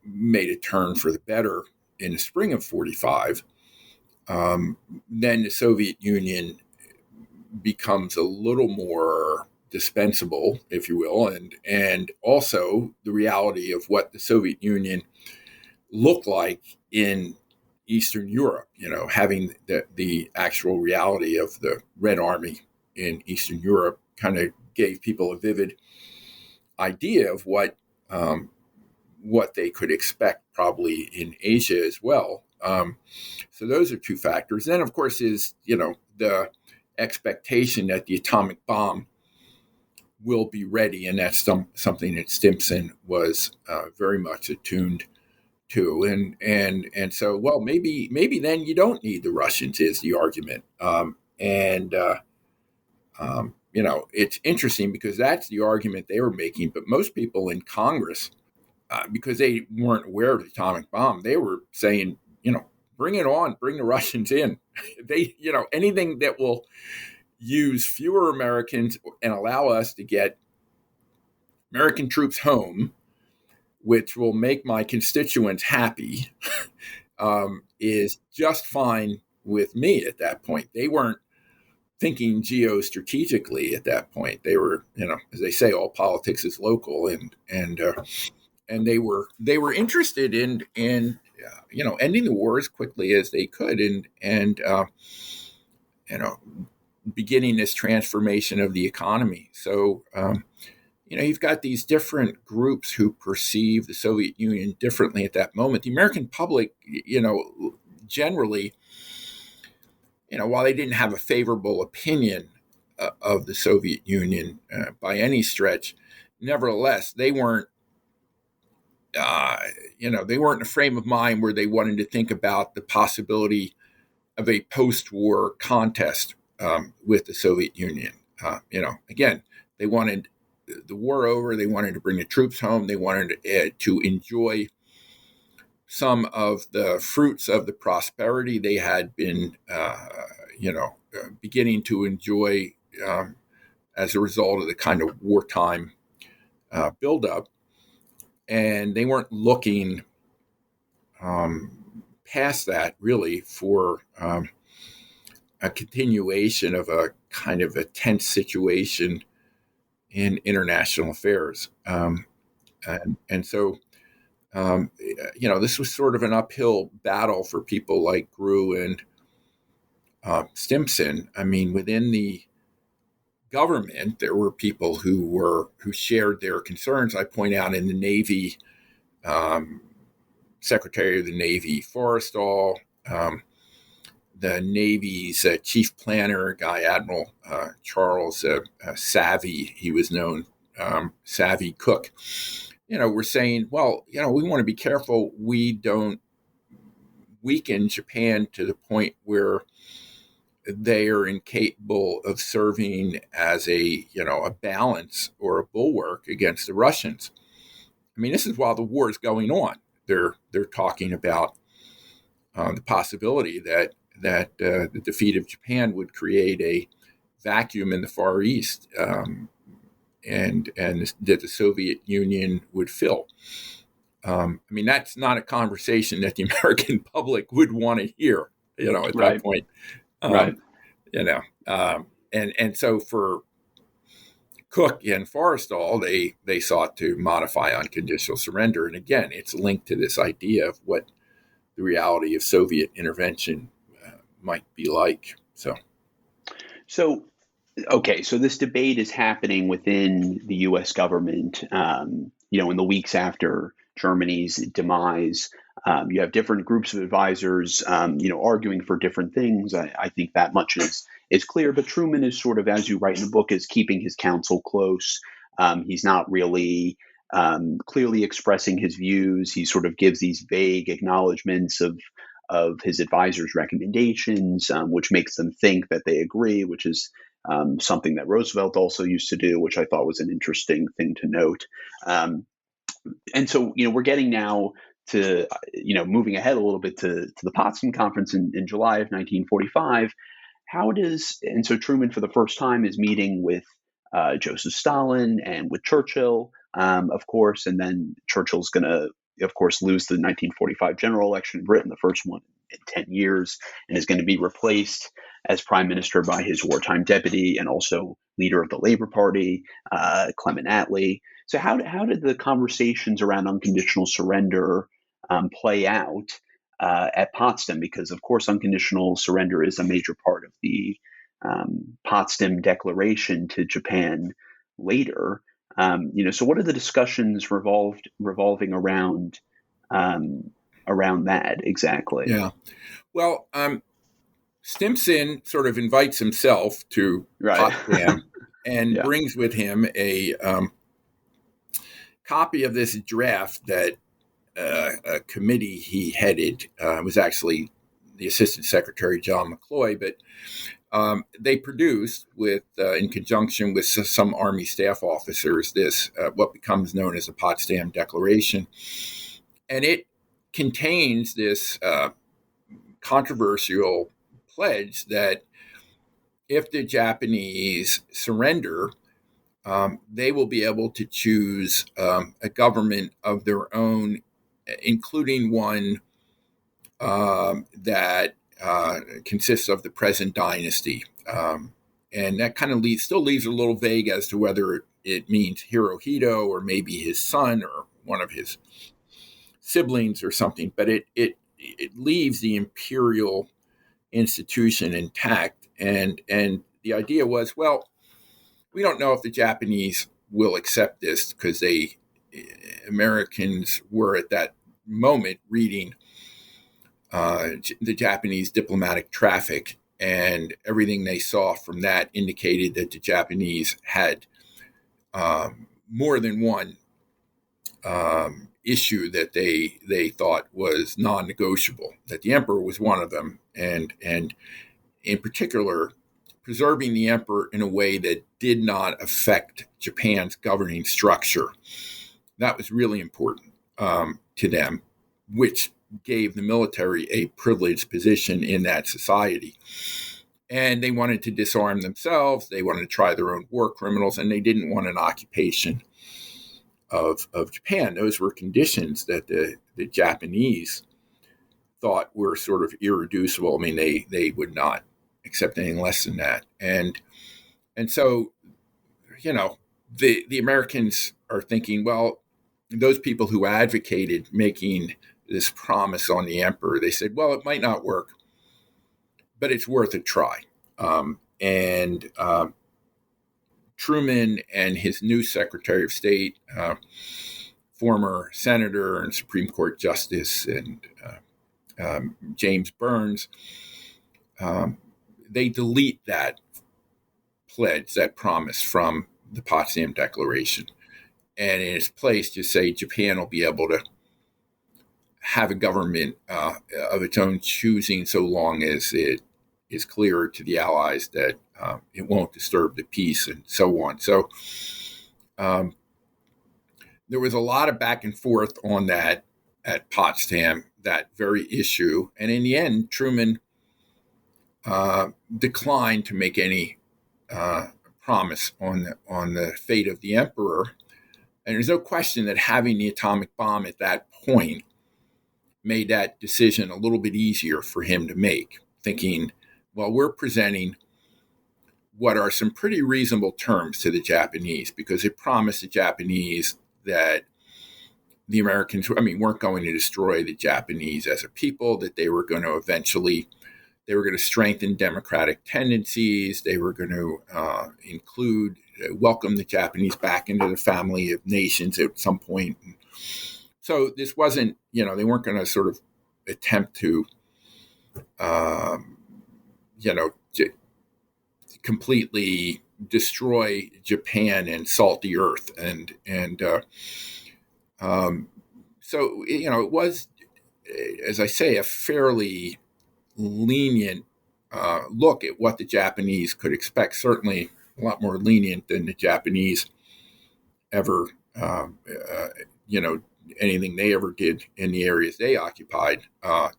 made a turn for the better in the spring of 45, then the Soviet Union becomes a little more dispensable, if you will, and also the reality of what the Soviet Union looked like in Eastern Europe, having the actual reality of the Red Army in Eastern Europe kind of gave people a vivid idea of what they could expect probably in Asia as well. So those are two factors. Then, of course, is the expectation that the atomic bomb will be ready, and that's something that Stimson was very much attuned to. And so, well, maybe then you don't need the Russians, is the argument. It's interesting because that's the argument they were making. But most people in Congress, because they weren't aware of the atomic bomb, they were saying, bring it on, bring the Russians in. They, anything that will use fewer Americans and allow us to get American troops home, which will make my constituents happy, is just fine with me at that point. They weren't thinking geostrategically at that point. They were, as they say, all politics is local, and they were interested in ending the war as quickly as they could, and beginning this transformation of the economy. So you've got these different groups who perceive the Soviet Union differently at that moment. The American public, generally, while they didn't have a favorable opinion of the Soviet Union by any stretch, nevertheless, they weren't they weren't in a frame of mind where they wanted to think about the possibility of a post-war contest with the Soviet Union. Again, they wanted the war over. They wanted to bring the troops home. They wanted to enjoy some of the fruits of the prosperity they had been, beginning to enjoy as a result of the kind of wartime buildup. And they weren't looking past that really for a continuation of a kind of a tense situation in international affairs. And so, this was sort of an uphill battle for people like Grew and Stimson. I mean, within the government, there were people who shared their concerns. I point out in the Navy, Secretary of the Navy Forrestal, the Navy's chief planner, Guy Admiral Charles Savvy, he was known, Savvy Cook, were saying, well, we want to be careful we don't weaken Japan to the point where they are incapable of serving as a balance or a bulwark against the Russians. I mean, this is while the war is going on. They're talking about the possibility that the defeat of Japan would create a vacuum in the Far East, and that the Soviet Union would fill. I mean, that's not a conversation that the American public would want to hear, at Right. that point. Right. And so for Cook and Forrestal, they sought to modify unconditional surrender. And again, it's linked to this idea of what the reality of Soviet intervention might be like. So, okay, so this debate is happening within the U.S. government. In the weeks after Germany's demise, you have different groups of advisors, arguing for different things. I think that much is clear. But Truman is sort of, as you write in the book, is keeping his counsel close. He's not really clearly expressing his views. He sort of gives these vague acknowledgments of his advisors' recommendations, which makes them think that they agree, which is something that Roosevelt also used to do, which I thought was an interesting thing to note. And so, we're getting now to, moving ahead a little bit to the Potsdam Conference in July of 1945. And so Truman for the first time is meeting with Joseph Stalin and with Churchill, of course, and then Churchill's going to, of course, lose the 1945 general election in Britain, the first one in 10 years, and is going to be replaced as prime minister by his wartime deputy and also leader of the Labor Party, Clement Attlee. So how did the conversations around unconditional surrender play out at Potsdam? Because, of course, unconditional surrender is a major part of the Potsdam Declaration to Japan later. So what are the discussions revolving around that exactly? Yeah. Well, Stimson sort of invites himself to Potsdam and brings with him a copy of this draft that a committee he headed. Was actually the Assistant Secretary John McCloy, but they produced in conjunction with some Army staff officers, this what becomes known as the Potsdam Declaration, and it contains this controversial pledge that if the Japanese surrender, they will be able to choose a government of their own, including one that consists of the present dynasty. And that kind of still leaves a little vague as to whether it means Hirohito or maybe his son or one of his siblings or something. But it leaves the imperial institution intact. And the idea was, well, we don't know if the Japanese will accept this because Americans were at that moment reading the Japanese diplomatic traffic, and everything they saw from that indicated that the Japanese had more than one issue that they thought was non-negotiable, that the emperor was one of them, and in particular, preserving the emperor in a way that did not affect Japan's governing structure. That was really important to them, which gave the military a privileged position in that society. And they wanted to disarm themselves. They wanted to try their own war criminals, and they didn't want an occupation of Japan. Those were conditions that the Japanese thought were sort of irreducible. I mean, they would not accept anything less than that. And so, the Americans are thinking, well, those people who advocated making this promise on the emperor, they said, well, it might not work, but it's worth a try. Truman and his new Secretary of State, former senator and Supreme Court Justice, and James Burns, they delete that pledge, that promise from the Potsdam Declaration. And in its place, just say Japan will be able to have a government of its own choosing so long as it is clear to the Allies that it won't disturb the peace and so on. So there was a lot of back and forth on that at Potsdam that very issue. And in the end, Truman declined to make any promise on the fate of the emperor. And there's no question that having the atomic bomb at that point made that decision a little bit easier for him to make, thinking, well, we're presenting what are some pretty reasonable terms to the Japanese, because it promised the Japanese that the Americans, weren't going to destroy the Japanese as a people, that they were going to strengthen democratic tendencies. They were going to welcome the Japanese back into the family of nations at some point. So this wasn't, they weren't going to sort of attempt to, completely destroy Japan and salt the earth. So, it was, as I say, a fairly lenient look at what the Japanese could expect, certainly a lot more lenient than the Japanese ever, anything they ever did in the areas they occupied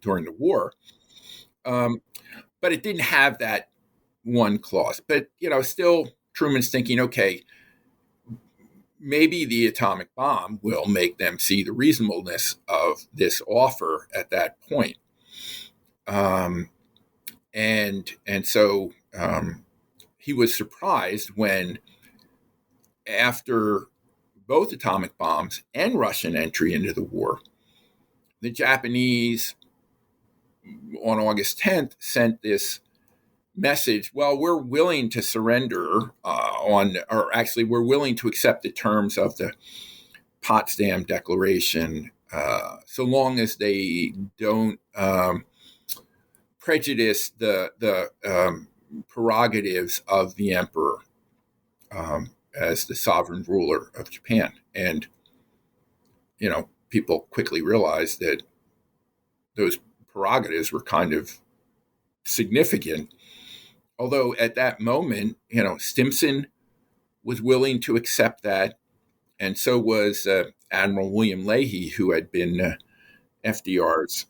during the war. But it didn't have that one clause. But, still Truman's thinking, okay, maybe the atomic bomb will make them see the reasonableness of this offer at that point. So he was surprised when, after both atomic bombs and Russian entry into the war, the Japanese on August 10th sent this message, well, we're willing to surrender we're willing to accept the terms of the Potsdam Declaration, so long as they don't prejudice the prerogatives of the emperor as the sovereign ruler of Japan. And, people quickly realized that those prerogatives were kind of significant. Although at that moment, Stimson was willing to accept that, and so was Admiral William Leahy, who had been FDR's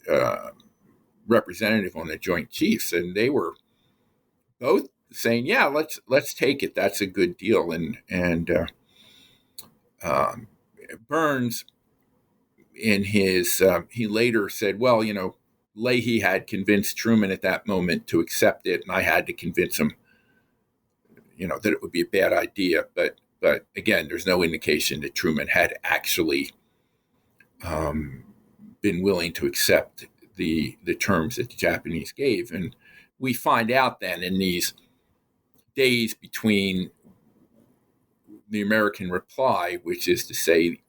representative on the Joint Chiefs, and they were both saying, "Yeah, let's take it. That's a good deal." And Burns, in his he later said, "Well, Leahy had convinced Truman at that moment to accept it, and I had to convince him, that it would be a bad idea." But again, there's no indication that Truman had actually been willing to accept the terms that the Japanese gave. And we find out then in these days between the American reply, which is to say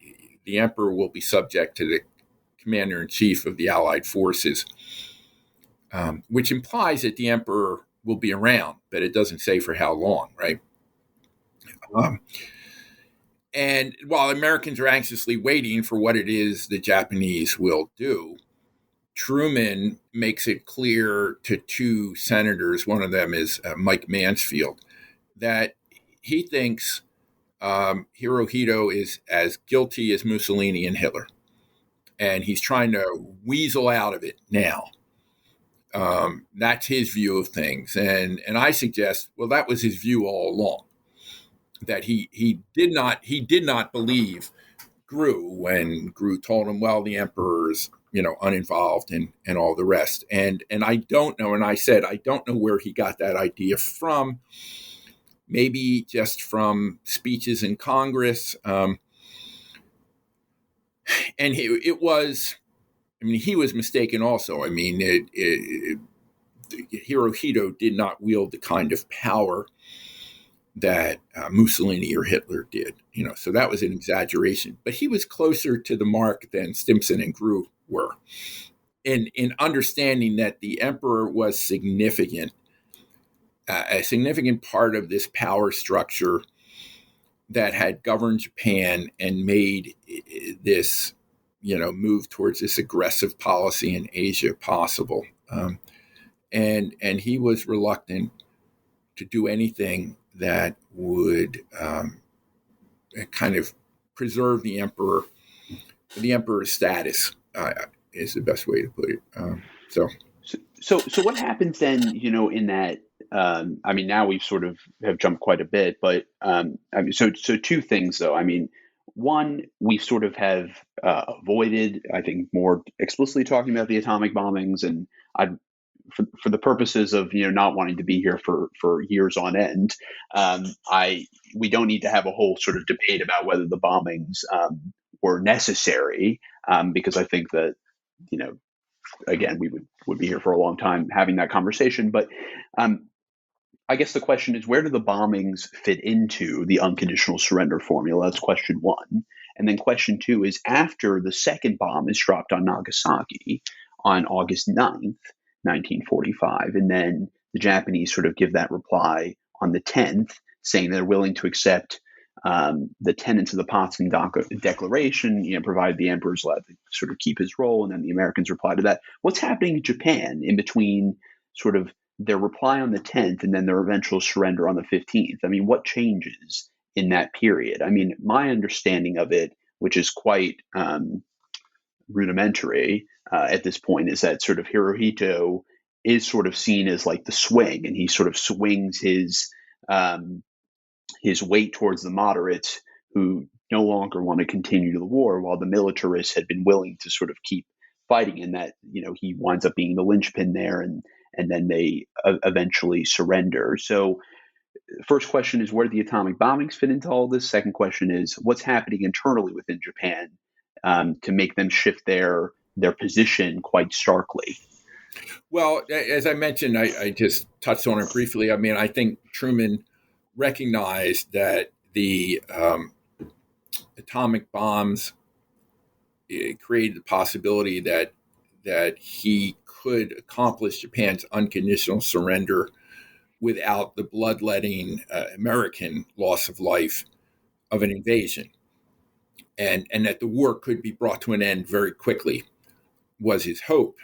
the emperor will be subject to the commander-in-chief of the Allied forces, which implies that the emperor will be around, but it doesn't say for how long, right? And while Americans are anxiously waiting for what it is the Japanese will do, Truman makes it clear to two senators, one of them is Mike Mansfield, that he thinks Hirohito is as guilty as Mussolini and Hitler. And he's trying to weasel out of it now. That's his view of things. And I suggest, well, that was his view all along, that he did not believe Grew when Grew told him, well, the emperor's, uninvolved and all the rest. And I don't know, and I said, I don't know where he got that idea from. Maybe just from speeches in Congress. And he was mistaken also. Hirohito did not wield the kind of power that Mussolini or Hitler did, so that was an exaggeration. But he was closer to the mark than Stimson and Grew were in understanding that the emperor was significant, a significant part of this power structure that had governed Japan and made this, move towards this aggressive policy in Asia possible. And he was reluctant to do anything that would kind of preserve the emperor's status is the best way to put it. So So what happens then, in that, I mean, now we've sort of have jumped quite a bit, but I mean, so two things though. I mean, one, we sort of have avoided, I think, more explicitly talking about the atomic bombings, and I, for the purposes of not wanting to be here for years on end, I we don't need to have a whole sort of debate about whether the bombings were necessary, because I think that you know again, we would be here for a long time having that conversation. But um, I guess the question is, where do the bombings fit into the unconditional surrender formula? That's question one. And then question two is, after the second bomb is dropped on Nagasaki on August 9th, 1945, and then the Japanese sort of give that reply on the 10th, saying they're willing to accept the tenets of the Potsdam Declaration, provided the emperor's allowed to sort of keep his role, and then the Americans reply to that. What's happening in Japan in between sort of their reply on the 10th and then their eventual surrender on the 15th? I mean, what changes in that period? I mean, my understanding of it, which is quite rudimentary at this point, is that sort of Hirohito is sort of seen as like the swing, and he sort of swings his weight towards the moderates who no longer want to continue the war, while the militarists had been willing to sort of keep fighting, and that he winds up being the linchpin there, and then they eventually surrender. So first question is, where do the atomic bombings fit into all this? Second question is, what's happening internally within Japan to make them shift their position quite starkly? Well, as I mentioned, I just touched on it briefly. I mean, I think Truman recognized that the atomic bombs created the possibility that he could accomplish Japan's unconditional surrender without the bloodletting American loss of life of an invasion, and that the war could be brought to an end very quickly, was his hope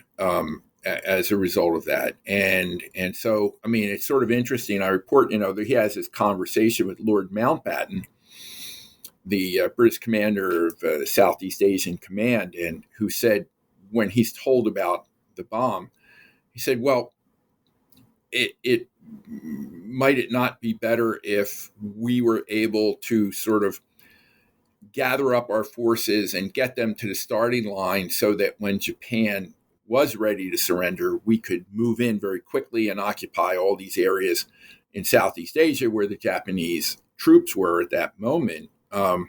as a result of that. And so, I mean, it's sort of interesting. I report, that he has this conversation with Lord Mountbatten, the British commander of the Southeast Asian Command, and who said, when he's told about the bomb, he said, well, it might it not be better if we were able to sort of gather up our forces and get them to the starting line, so that when Japan was ready to surrender, we could move in very quickly and occupy all these areas in Southeast Asia where the Japanese troops were at that moment. And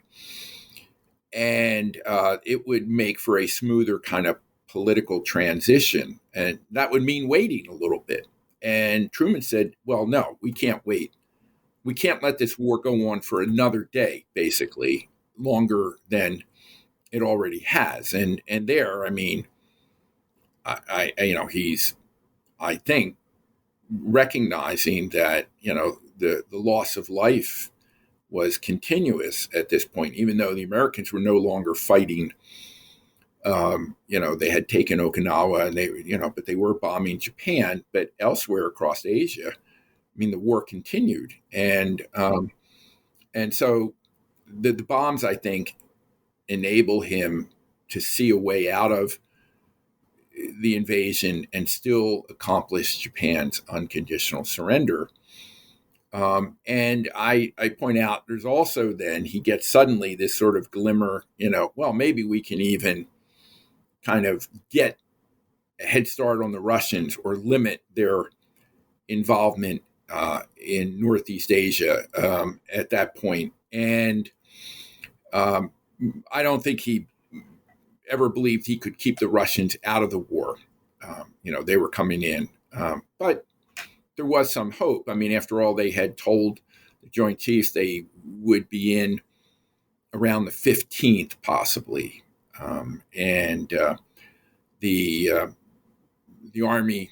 it would make for a smoother kind of political transition. And that would mean waiting a little bit. And Truman said, well, no, we can't wait. We can't let this war go on for another day, basically, longer than it already has. And there, I mean, he's, I think, recognizing that, the loss of life was continuous at this point, even though the Americans were no longer fighting. They had taken Okinawa, and but they were bombing Japan. But elsewhere across Asia, I mean, the war continued, and so the bombs, I think, enable him to see a way out of the invasion and still accomplish Japan's unconditional surrender. And I point out, there's also then he gets suddenly this sort of glimmer, well, maybe we can even kind of get a head start on the Russians or limit their involvement in Northeast Asia at that point. And I don't think he ever believed he could keep the Russians out of the war. They were coming in. But there was some hope. I mean, after all, they had told the Joint Chiefs they would be in around the 15th, possibly. And the Army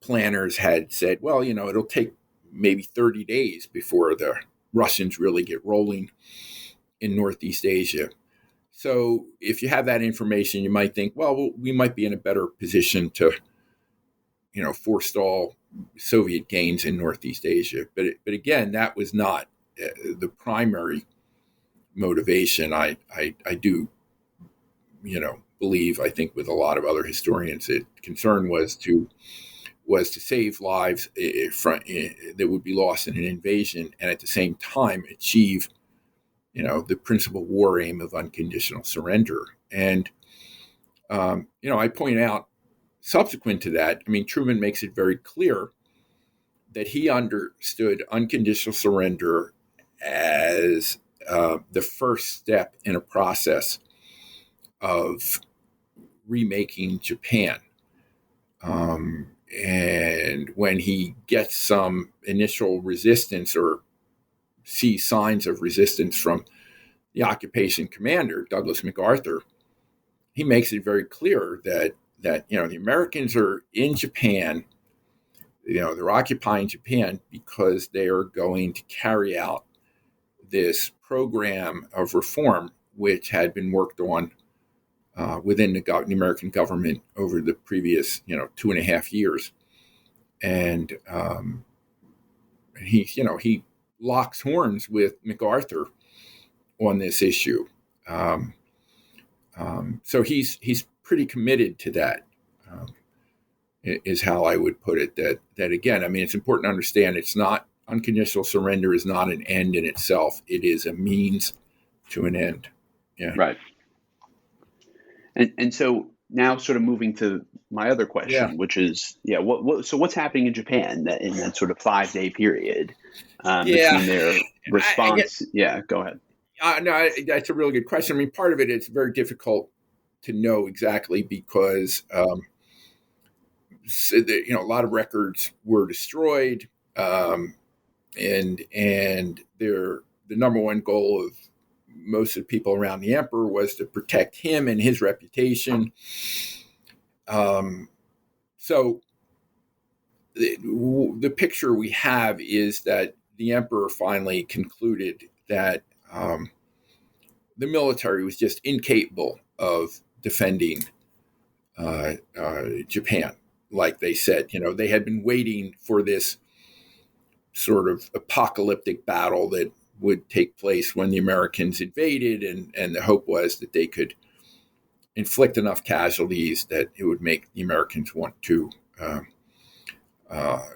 planners had said, well, it'll take maybe 30 days before the Russians really get rolling in Northeast Asia. So if you have that information, you might think, well, we might be in a better position to, forestall Soviet gains in Northeast Asia. But again, that was not the primary motivation. I do, believe, I think with a lot of other historians, the concern was to save lives that would be lost in an invasion, and at the same time achieve, the principal war aim of unconditional surrender. And I point out, subsequent to that, Truman makes it very clear that he understood unconditional surrender as the first step in a process of remaking Japan. And when he gets some initial resistance or sees signs of resistance from the occupation commander, Douglas MacArthur, he makes it very clear that the Americans are in Japan. They're occupying Japan because they are going to carry out this program of reform, which had been worked on within the American government over the previous, 2.5 years. And he locks horns with MacArthur on this issue. So he's pretty committed to that, is how I would put it. That again, it's important to understand unconditional surrender is not an end in itself. It is a means to an end. Yeah. Right. And so now, sort of moving to my other question, which is, so what's happening in Japan in that sort of 5-day period between their response? Go ahead. No, that's a really good question. Part of it is very difficult to know exactly because a lot of records were destroyed, and the number one goal of most of the people around the emperor was to protect him and his reputation. So the picture we have is that the emperor finally concluded that the military was just incapable of defending Japan. Like they said, they had been waiting for this sort of apocalyptic battle that would take place when the Americans invaded, and the hope was that they could inflict enough casualties that it would make the Americans want to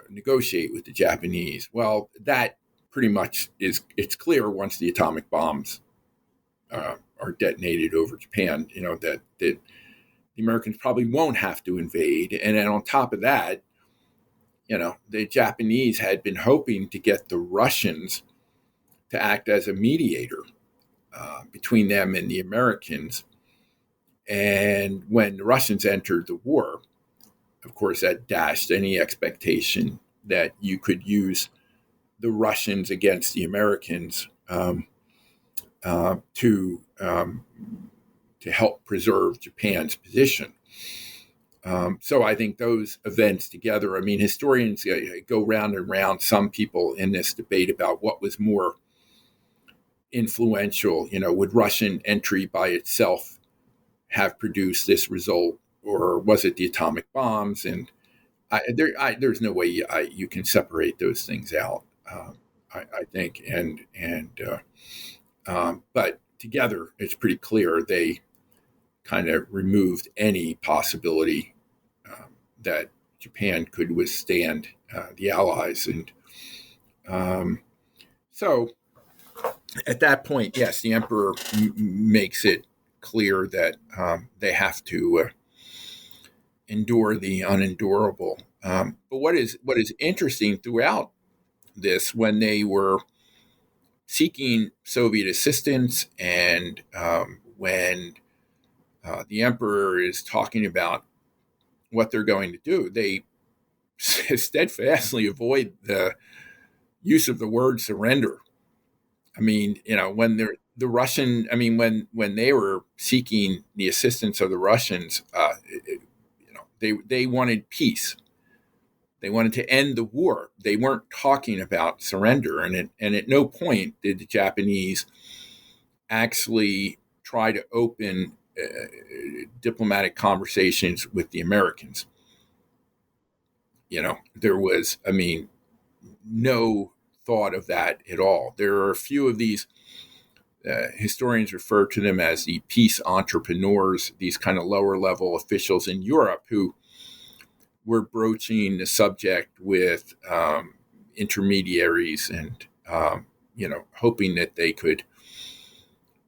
negotiate with the Japanese. Well, that pretty much it's clear once the atomic bombs are detonated over Japan, that the Americans probably won't have to invade. And then on top of that, the Japanese had been hoping to get the Russians to act as a mediator between them and the Americans. And when the Russians entered the war, of course, that dashed any expectation that you could use the Russians against the Americans to help preserve Japan's position. So I think those events together, historians go round and round, some people in this debate about what was more influential, would Russian entry by itself have produced this result, or was it the atomic bombs? And there's no way you can separate those things out, I think. But together, it's pretty clear they kind of removed any possibility that Japan could withstand the Allies. And so at that point, yes, the emperor makes it clear that they have to endure the unendurable. But what is interesting throughout this, when they were seeking Soviet assistance, and when the emperor is talking about what they're going to do, they steadfastly avoid the use of the word surrender. When the Russian, when they were seeking the assistance of the Russians, they wanted peace. They wanted to end the war. They weren't talking about surrender. And at no point did the Japanese actually try to open diplomatic conversations with the Americans. There was, no thought of that at all. There are a few of these historians refer to them as the peace entrepreneurs, these kind of lower level officials in Europe who were broaching the subject with intermediaries and, hoping that they could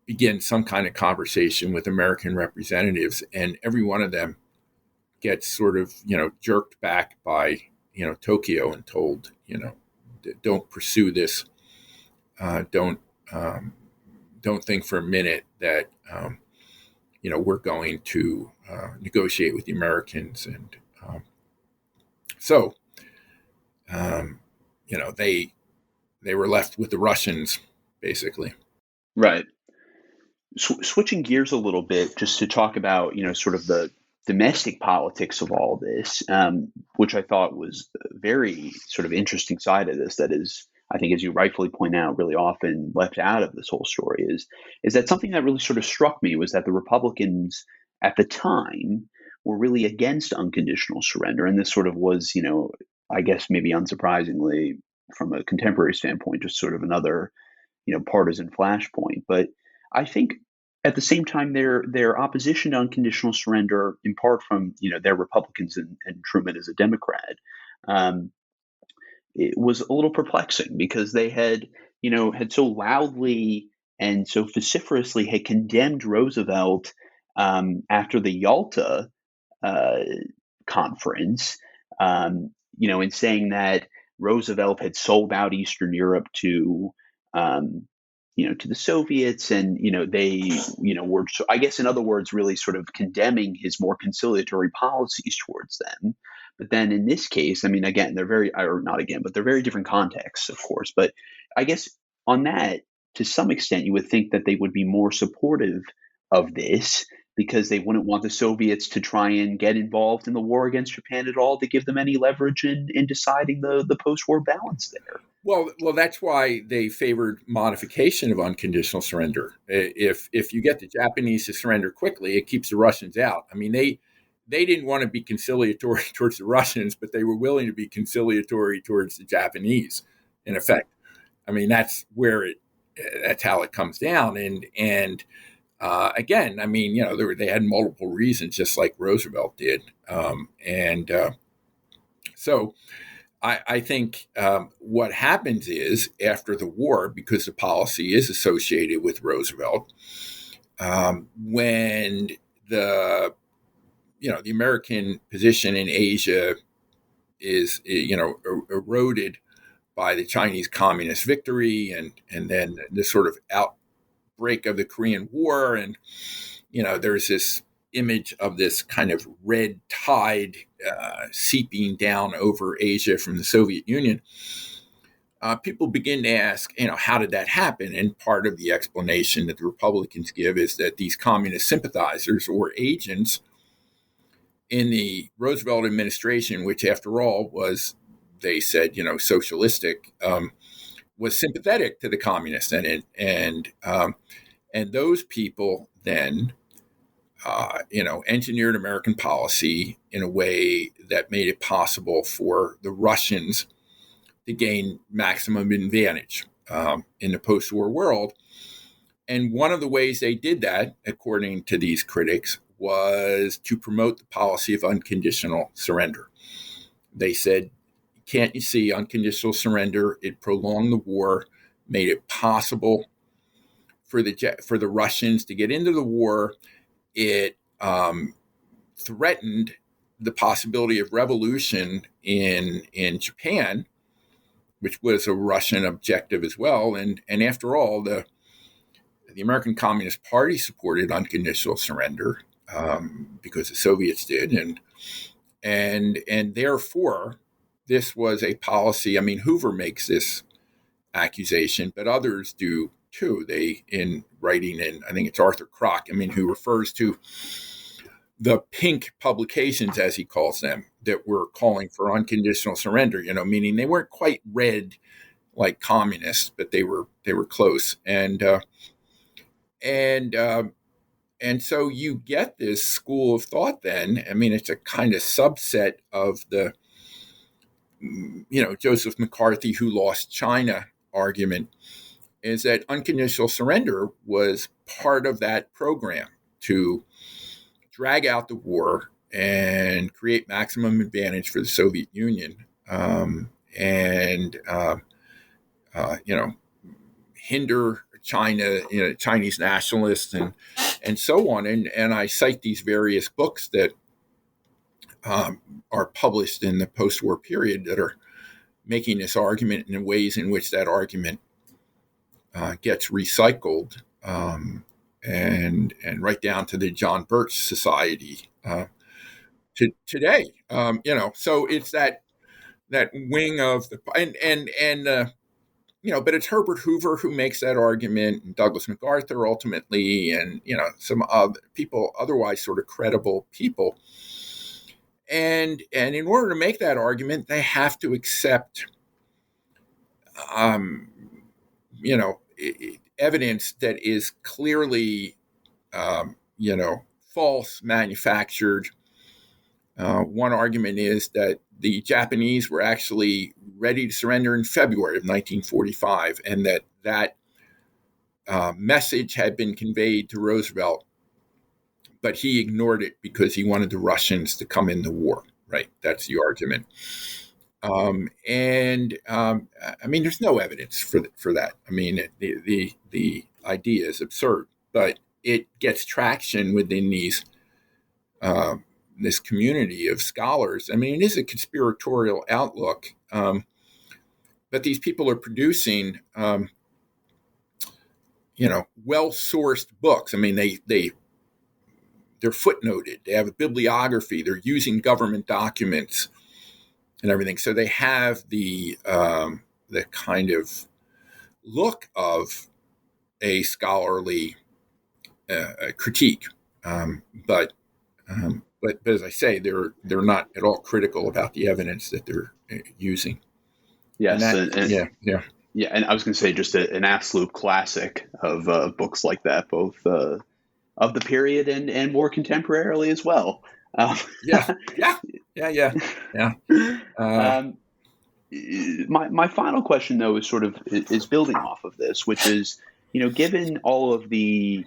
begin some kind of conversation with American representatives. And every one of them gets sort of, jerked back by, Tokyo and told, don't pursue this. Don't think for a minute that, we're going to negotiate with the Americans. And so, they were left with the Russians, basically. Right. Switching gears a little bit, just to talk about, sort of the domestic politics of all this, which I thought was a very sort of interesting side of this. That is, I think, as you rightfully point out, really often left out of this whole story is that something that really sort of struck me was that the Republicans at the time were really against unconditional surrender, and this sort of was, I guess maybe unsurprisingly from a contemporary standpoint, just sort of another, partisan flashpoint. But I think at the same time, their opposition to unconditional surrender, in part from their Republicans and Truman as a Democrat, it was a little perplexing because they had so loudly and so vociferously had condemned Roosevelt after the Yalta conference, in saying that Roosevelt had sold out Eastern Europe to to the Soviets, and they were, I guess, in other words, really sort of condemning his more conciliatory policies towards them. But then in this case, I mean, again, they're very, or not again, but they're very different contexts, of course. But I guess on that, to some extent, you would think that they would be more supportive of this because they wouldn't want the Soviets to try and get involved in the war against Japan at all to give them any leverage in deciding the post-war balance there. Well, that's why they favored modification of unconditional surrender. If you get the Japanese to surrender quickly, it keeps the Russians out. I mean, they didn't want to be conciliatory towards the Russians, but they were willing to be conciliatory towards the Japanese, in effect. I mean, that's how it comes down. And again, I mean, they had multiple reasons, just like Roosevelt did. So I think what happens is after the war, because the policy is associated with Roosevelt, when the American position in Asia is, eroded by the Chinese Communist victory and then the sort of outbreak of the Korean War. And, there's this image of this kind of red tide seeping down over Asia from the Soviet Union. People begin to ask, how did that happen? And part of the explanation that the Republicans give is that these communist sympathizers or agents in the Roosevelt administration, which after all was, they said, socialistic, was sympathetic to the communists, and those people then, engineered American policy in a way that made it possible for the Russians to gain maximum advantage in the post-war world. And one of the ways they did that, according to these critics, was to promote the policy of unconditional surrender. They said, can't you see unconditional surrender? It prolonged the war, made it possible for the Russians to get into the war. It threatened the possibility of revolution in Japan, which was a Russian objective as well. And after all, the American Communist Party supported unconditional surrender because the Soviets did, and therefore this was a policy. I mean, Hoover makes this accusation, but others do too. They, in writing, in I think it's Arthur Kroc, who refers to the pink publications, as he calls them, that were calling for unconditional surrender. Meaning they weren't quite red like communists, but they were close. And so you get this school of thought then. It's a kind of subset of the, Joseph McCarthy who lost China argument, is that unconditional surrender was part of that program to drag out the war and create maximum advantage for the Soviet Union, and hinder China, Chinese nationalists and so on. And I cite these various books that are published in the post-war period that are making this argument in ways in which that argument gets recycled, and right down to the John Birch Society today. So it's that wing of the but it's Herbert Hoover who makes that argument, and Douglas MacArthur ultimately, and some other people, otherwise sort of credible people. And in order to make that argument, they have to accept, evidence that is clearly, false, manufactured. One argument is that the Japanese were actually ready to surrender in February of 1945, and that message had been conveyed to Roosevelt, but he ignored it because he wanted the Russians to come in the war. Right, that's the argument. There's no evidence for that. I mean, the idea is absurd, but it gets traction within this community of scholars. I mean, it is a conspiratorial outlook, but these people are producing, well-sourced books. I mean, they're footnoted. They have a bibliography. They're using government documents and everything. So they have the kind of look of a scholarly critique, but as I say, they're not at all critical about the evidence that they're using. Yes, yeah. And I was going to say just an absolute classic of books like that, both of the period and more contemporarily as well. Yeah. My final question, though, is building off of this, which is, given all of the,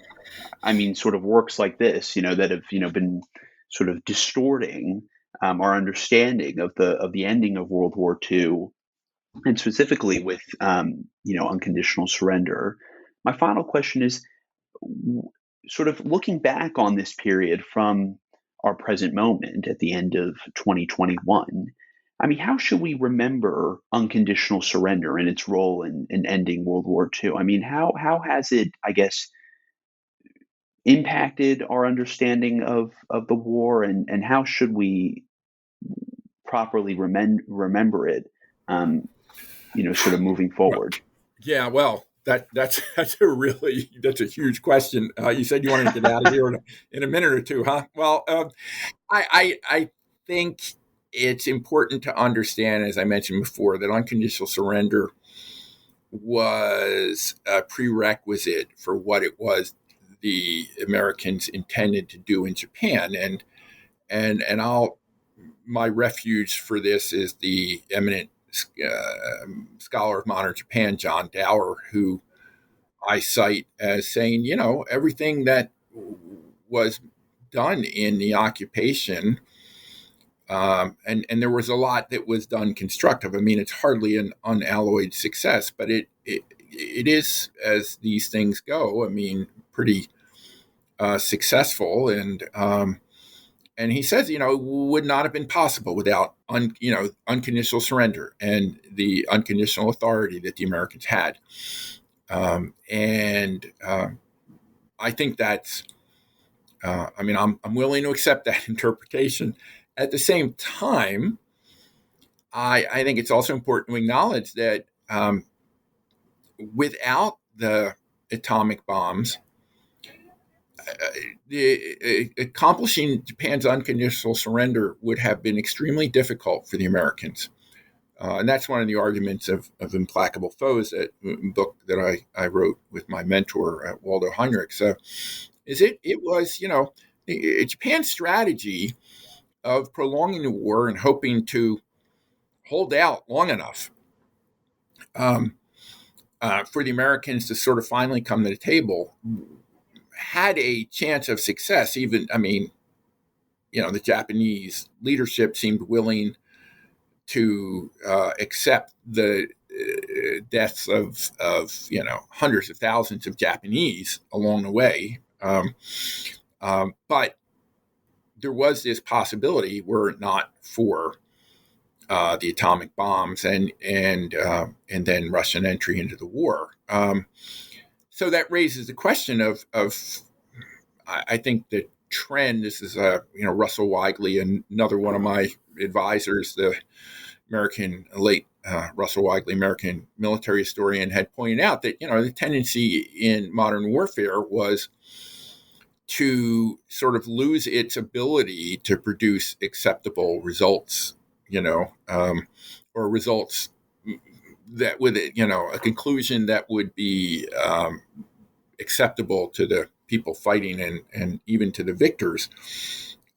sort of works like this, that have, been sort of distorting our understanding of the ending of World War II, and specifically with, unconditional surrender. My final question is, sort of looking back on this period from our present moment at the end of 2021, how should we remember unconditional surrender and its role in ending World War II? How has it, I guess, impacted our understanding of the war, and how should we properly remember it, sort of moving forward? Yeah, well, that's a huge question. You said you wanted to get out of here in a minute or two, huh? Well, I think it's important to understand, as I mentioned before, that unconditional surrender was a prerequisite for what it was the Americans intended to do in Japan, and my refuge for this is the eminent scholar of modern Japan, John Dower, who I cite as saying, everything that was done in the occupation, and there was a lot that was done constructive. I mean, it's hardly an unalloyed success, but it is, as these things go, pretty successful, and he says, it would not have been possible without unconditional surrender and the unconditional authority that the Americans had. I think that's, I'm willing to accept that interpretation. At the same time, I think it's also important to acknowledge that without the atomic bombs, accomplishing Japan's unconditional surrender would have been extremely difficult for the Americans. And that's one of the arguments of Implacable Foes, that book that I wrote with my mentor, Waldo Heinrich. So it was, Japan's strategy of prolonging the war and hoping to hold out long enough for the Americans to sort of finally come to the table had a chance of success. Even, I mean, the Japanese leadership seemed willing to accept the deaths of hundreds of thousands of Japanese along the way. But there was this possibility, were it not for the atomic bombs and then Russian entry into the war. So that raises the question of I think the trend. This is Russell Weigley, another one of my advisors, the American late Russell Weigley, American military historian, had pointed out that the tendency in modern warfare was to sort of lose its ability to produce acceptable results, or results that with a conclusion that would be acceptable to the people fighting and even to the victors.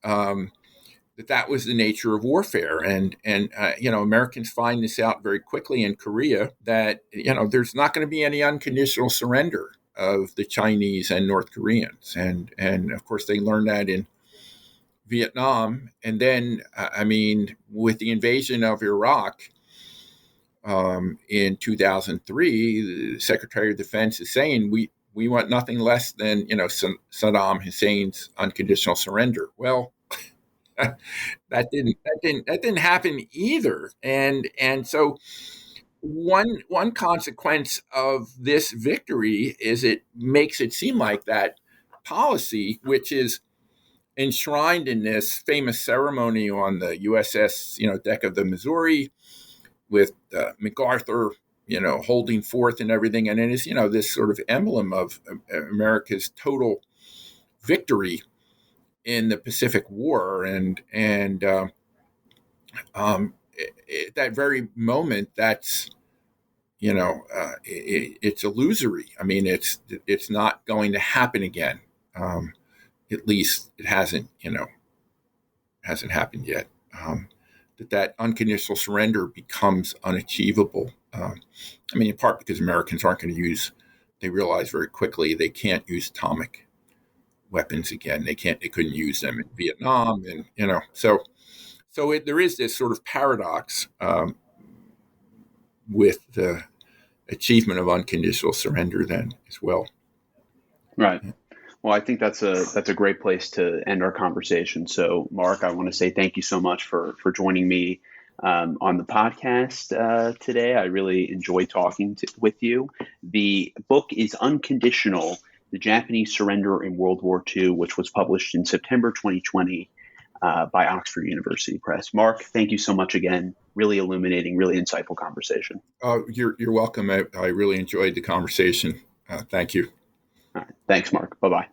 That was the nature of warfare, and Americans find this out very quickly in Korea, that there's not going to be any unconditional surrender of the Chinese and North Koreans, and of course they learned that in Vietnam, and then with the invasion of Iraq in 2003, the Secretary of Defense is saying we want nothing less than Saddam Hussein's unconditional surrender. Well, that didn't happen either, and so one consequence of this victory is it makes it seem like that policy, which is enshrined in this famous ceremony on the USS deck of the Missouri, with MacArthur holding forth and everything, and it is this sort of emblem of America's total victory in the Pacific War, and at that very moment, that's it's illusory. I mean, it's not going to happen again. At least it hasn't happened yet. That unconditional surrender becomes unachievable. In part because Americans aren't going to use. They realize very quickly they can't use atomic weapons again. They couldn't use them in Vietnam, and so there is this sort of paradox with the achievement of unconditional surrender then as well. Right. Well, I think that's a great place to end our conversation. So, Marc, I want to say thank you so much for joining me on the podcast today. I really enjoyed talking with you. The book is Unconditional: The Japanese Surrender in World War II, which was published in September 2020 by Oxford University Press. Marc, thank you so much again. Really illuminating, really insightful conversation. You're welcome. I really enjoyed the conversation. Thank you. All right. Thanks, Marc. Bye-bye.